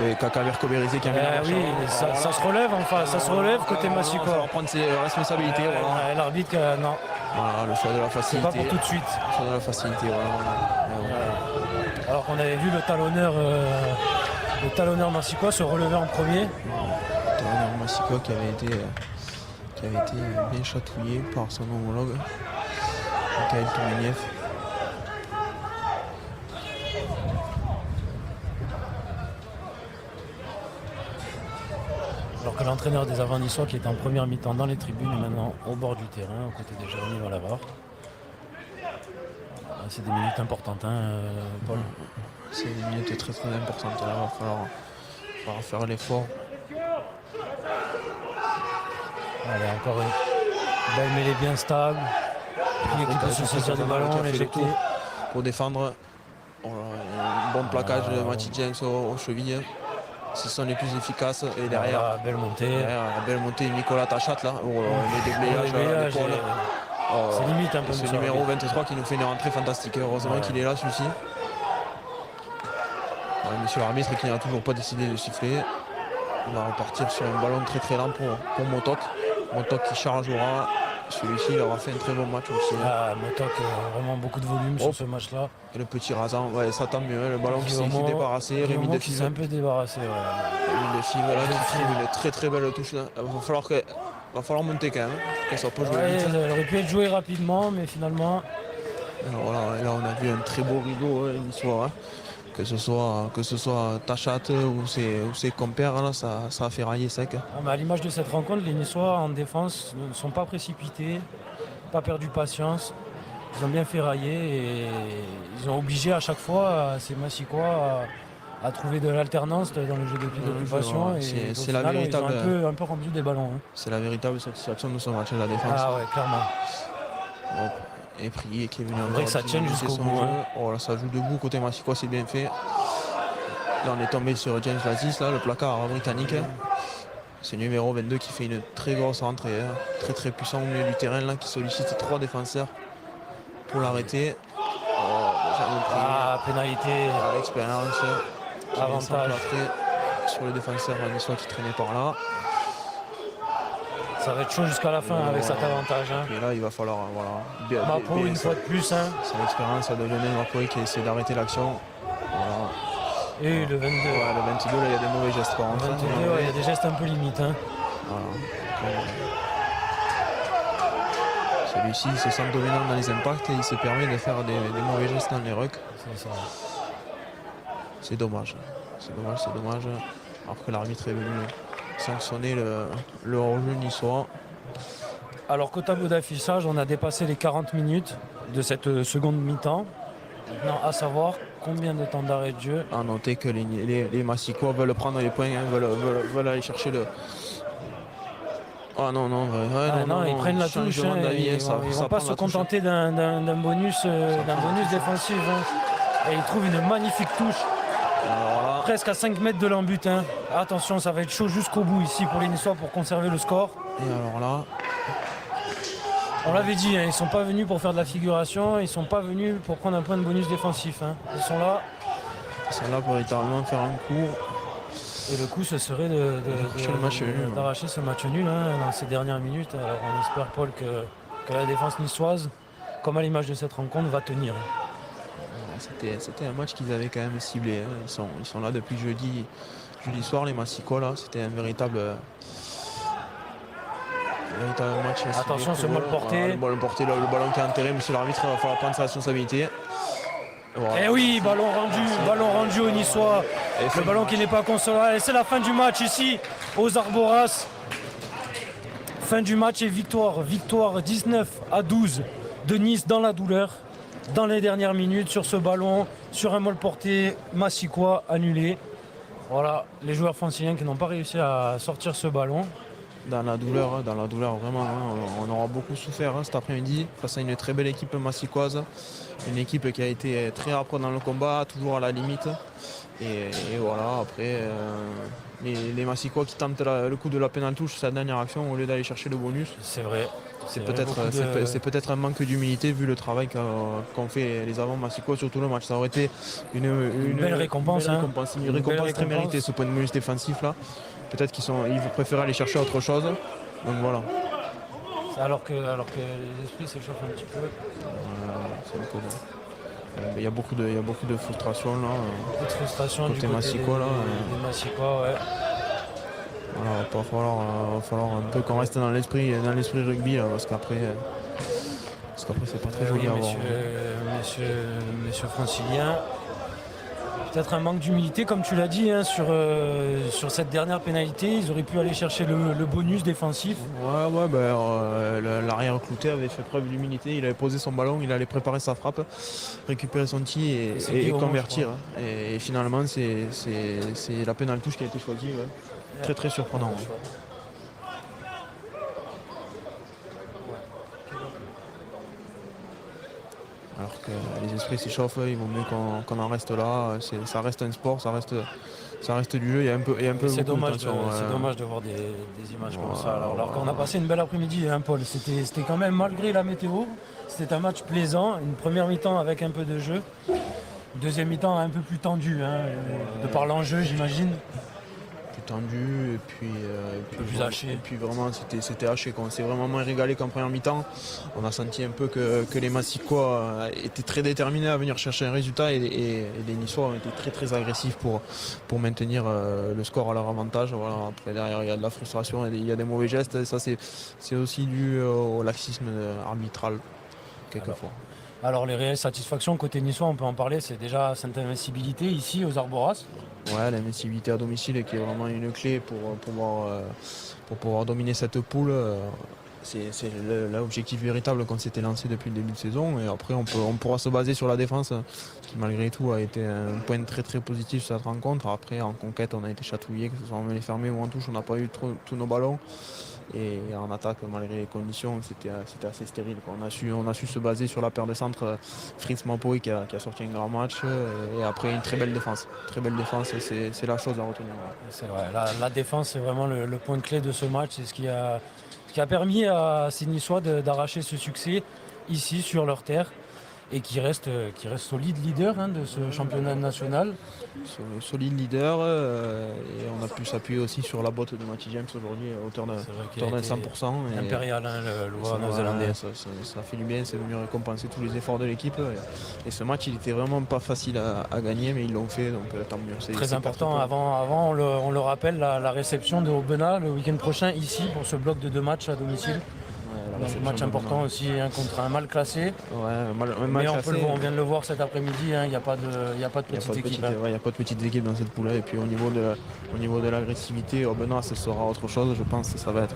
Et Kakaver Koberize qui a mis la marche. Oui, ça se relève enfin, ça se relève côté Il va Massicois. prendre ses responsabilités. Voilà. L'arbitre, non, Voilà, le choix de la c'est facilité. pas pour tout de suite. Le choix de la facilité, voilà. Alors qu'on avait vu le talonneur Massicois se relever en premier. Talonneur Massicois qui avait été bien chatouillé par son homologue, Michael Toumenieff. Alors que l'entraîneur des Avants niçois qui était en première mi-temps dans les tribunes est maintenant au bord du terrain, aux côtés de Jérémy Valavar. C'est des minutes importantes, Paul. C'est une minute très très importante. Là, il va falloir faire l'effort. Allez, encore une belle mêlée bien stable. Prier qui peut se saisir du ballon, l'éjecter. Pour défendre. Un bon plaquage de Mathieu James aux chevilles. Ce sont les plus efficaces. Et derrière, Voilà, belle montée. belle montée, Nicolas Tachat là, pour les déblayages à l'épaule. C'est profiter un peu de ce ça. numéro 23 qui nous fait une rentrée fantastique. Heureusement Ouais. qu'il est là, celui-ci. Ouais, monsieur l'arbitre qui n'a toujours pas décidé de siffler. On va repartir sur un ballon très très lent pour Motok. Motok qui chargera. Celui-ci, il aura fait un très bon match aussi. Ah, Motok, vraiment beaucoup de volume sur ce match-là. Et le petit Razan, ouais, ça tant mieux. Le ballon qui s'est Guillaume débarrassé. Rémi qui s'est Defive. un peu débarrassé. Ouais. Rémi Defive, là, qui fait une très très belle touche. Là. Va falloir monter quand même. Que ça peut jouer Ouais, vite. elle aurait pu être jouée rapidement, mais finalement, Alors là, on a vu un très beau rideau l'histoire. Hein. Que ce soit Tachat ou ses compères, là, ça a fait railler sec. à l'image de cette rencontre, les Niçois en défense ne sont pas précipités, pas perdu patience. Ils ont bien fait railler et ils ont obligé à chaque fois ces Massicois à trouver de l'alternance dans le jeu de pied d'occupation. C'est la véritable. Ils ont un peu rempli des ballons. Hein. C'est la véritable satisfaction de ce match, la défense. Ah ouais, clairement. Bon, et Prié qui est venu Faudrait que ça tienne jusqu'au bout. Hein. Oh là, ça joue debout côté Massicois, c'est bien fait. Là, on est tombé sur James Lazis, là, le placard britannique. C'est le numéro 22 qui fait une très grosse rentrée, hein. Très très puissant au milieu du terrain, là, qui sollicite 3 défenseurs pour l'arrêter. Pénalité. L'expérience. Avantage. Sur le défenseur niçois qui traînait par là. Ça va être chaud jusqu'à la fin avec cet avantage. Hein. Et là, il va falloir. Voilà, Mapo, une fois de plus. Hein. C'est l'expérience de Lionel Mapoy qui essaie d'arrêter l'action. Voilà. Et le 22. Ouais, le 22, là, il y a des mauvais gestes par contre. Le 22, il y a des gestes un peu limites. Hein. Voilà. Celui-ci, il se sent dominant dans les impacts et il se permet de faire des mauvais gestes dans les rucks. C'est ça. C'est dommage. C'est dommage. Alors que l'arbitre est venu sanctionner le hors-jeu niçois. Alors qu'au tableau d'affichage, on a dépassé les 40 minutes de cette seconde mi-temps. Maintenant, à savoir combien de temps d'arrêt de jeu. À noter que les Massicois veulent prendre les points, hein, veulent aller chercher le. Ah non, non, ils prennent la touche. Hein, ils ne vont pas se contenter d'un bonus défensif. Hein. Et ils trouvent une magnifique touche. Alors là, presque à 5 mètres de l'embut. Hein. Attention, ça va être chaud jusqu'au bout ici pour les Niçois pour conserver le score. et alors là, On l'avait dit, hein, ils ne sont pas venus pour faire de la figuration, ils ne sont pas venus pour prendre un point de bonus défensif. Hein. Ils sont là. pour littéralement faire un coup. Et le coup, ce serait d'arracher ce match nul hein, dans ces dernières minutes. Alors on espère, Paul, que la défense niçoise, comme à l'image de cette rencontre, va tenir. C'était un match qu'ils avaient quand même ciblé. Hein. Ils sont là depuis jeudi soir, les Massicois. Là. C'était un véritable match. Attention, ce mal porté. Le ballon porté, le ballon qui est enterré. Monsieur l'arbitre, il va falloir prendre sa responsabilité. Voilà. Eh oui, ballon rendu aux Niçois. Le ballon qui n'est pas consolé. C'est la fin du match ici aux Arboras. Fin du match et victoire 19-12 de Nice dans la douleur. Dans les dernières minutes sur ce ballon, sur un mal porté massicois annulé. Voilà, les joueurs franciliens qui n'ont pas réussi à sortir ce ballon. Dans la douleur, vraiment. Hein, on aura beaucoup souffert cet après-midi face à une très belle équipe massicoise. Une équipe qui a été très âpre dans le combat, toujours à la limite. Et voilà, après, les Massicois qui tentent le coup de la pénale touche, sa dernière action, au lieu d'aller chercher le bonus. C'est vrai. C'est peut-être un manque d'humilité vu le travail qu'ont fait les avants Massicois sur tout le match. Ça aurait été une belle récompense. Une récompense très méritée, ce point de bonus défensif là. Peut-être qu'ils préfèrent aller chercher autre chose. Donc voilà. Alors que les esprits s'échauffent un petit peu. Il y a beaucoup de frustration là. Beaucoup de frustration côté du côté Massicois là. des Massicois, ouais. Voilà, il va falloir un peu qu'on reste dans l'esprit rugby là, parce qu'après c'est pas très joli à voir. Messieurs franciliens. Peut-être un manque d'humilité, comme tu l'as dit, hein, sur cette dernière pénalité. Ils auraient pu aller chercher le bonus défensif. L'arrière clouté avait fait preuve d'humilité. Il avait posé son ballon, il allait préparer sa frappe, récupérer son tir et convertir. Et finalement, c'est la pénale touche qui a été choisie. Ouais. Très très surprenant. Ouais. Alors que les esprits s'échauffent, il vaut mieux qu'on en reste là. Ça reste un sport, ça reste du jeu. Il y a un peu c'est dommage, c'est dommage de voir des images comme ça. Alors qu'on a passé une belle après-midi, hein, Paul. C'était quand même, malgré la météo, c'était un match plaisant. Une première mi-temps avec un peu de jeu. Deuxième mi-temps un peu plus tendu, hein, de par l'enjeu, j'imagine. Plus tendu et puis, plus haché. Et puis vraiment c'était haché. On s'est vraiment moins régalé qu'en première mi-temps. On a senti un peu que les Massicois étaient très déterminés à venir chercher un résultat et les Niçois ont été très très agressifs pour maintenir le score à leur avantage. Voilà. Après derrière il y a de la frustration, il y a des mauvais gestes. Et ça c'est aussi dû au laxisme arbitral quelquefois. Alors les réelles satisfactions côté niçois, on peut en parler, c'est déjà cette invincibilité ici aux Arboras. Ouais, l'invincibilité à domicile qui est vraiment une clé pour pouvoir dominer cette poule. C'est l'objectif véritable qu'on s'était lancé depuis le début de saison. Et après, on pourra se baser sur la défense, qui malgré tout a été un point très très positif sur cette rencontre. Après, en conquête, on a été chatouillé, que ce soit en mêlée fermée ou en touche, on n'a pas eu tous nos ballons. Et en attaque, malgré les conditions, c'était assez stérile. On a su se baser sur la paire de centre Fritz Mampoy qui a sorti un grand match. Et après, une très belle défense. Très belle défense, c'est la chose à retenir. C'est vrai, la défense, c'est vraiment le point clé de ce match. C'est ce qui a permis à ces Niçois d'arracher ce succès ici sur leur terre et qui reste solide leader, hein, de ce championnat national. Solide leader et on a pu s'appuyer aussi sur la botte de Matty James aujourd'hui à hauteur de 100%. Impérial, hein, le joueur néo-zélandais. Ça fait du bien, c'est venu récompenser tous les efforts de l'équipe. Et ce match, il était vraiment pas facile à gagner, mais ils l'ont fait, donc tant mieux. C'est très important. Avant on le rappelle, la réception de Aubenas le week-end prochain ici pour ce bloc de 2 matchs à domicile. Un match important aussi, hein, contre un mal classé. Mais on vient de le voir cet après-midi, il n'y a pas de petite équipe. Il n'y a pas de petite équipe dans cette poule. Et puis au niveau de l'agressivité, Aubenas, ce sera autre chose. Je pense que ça va être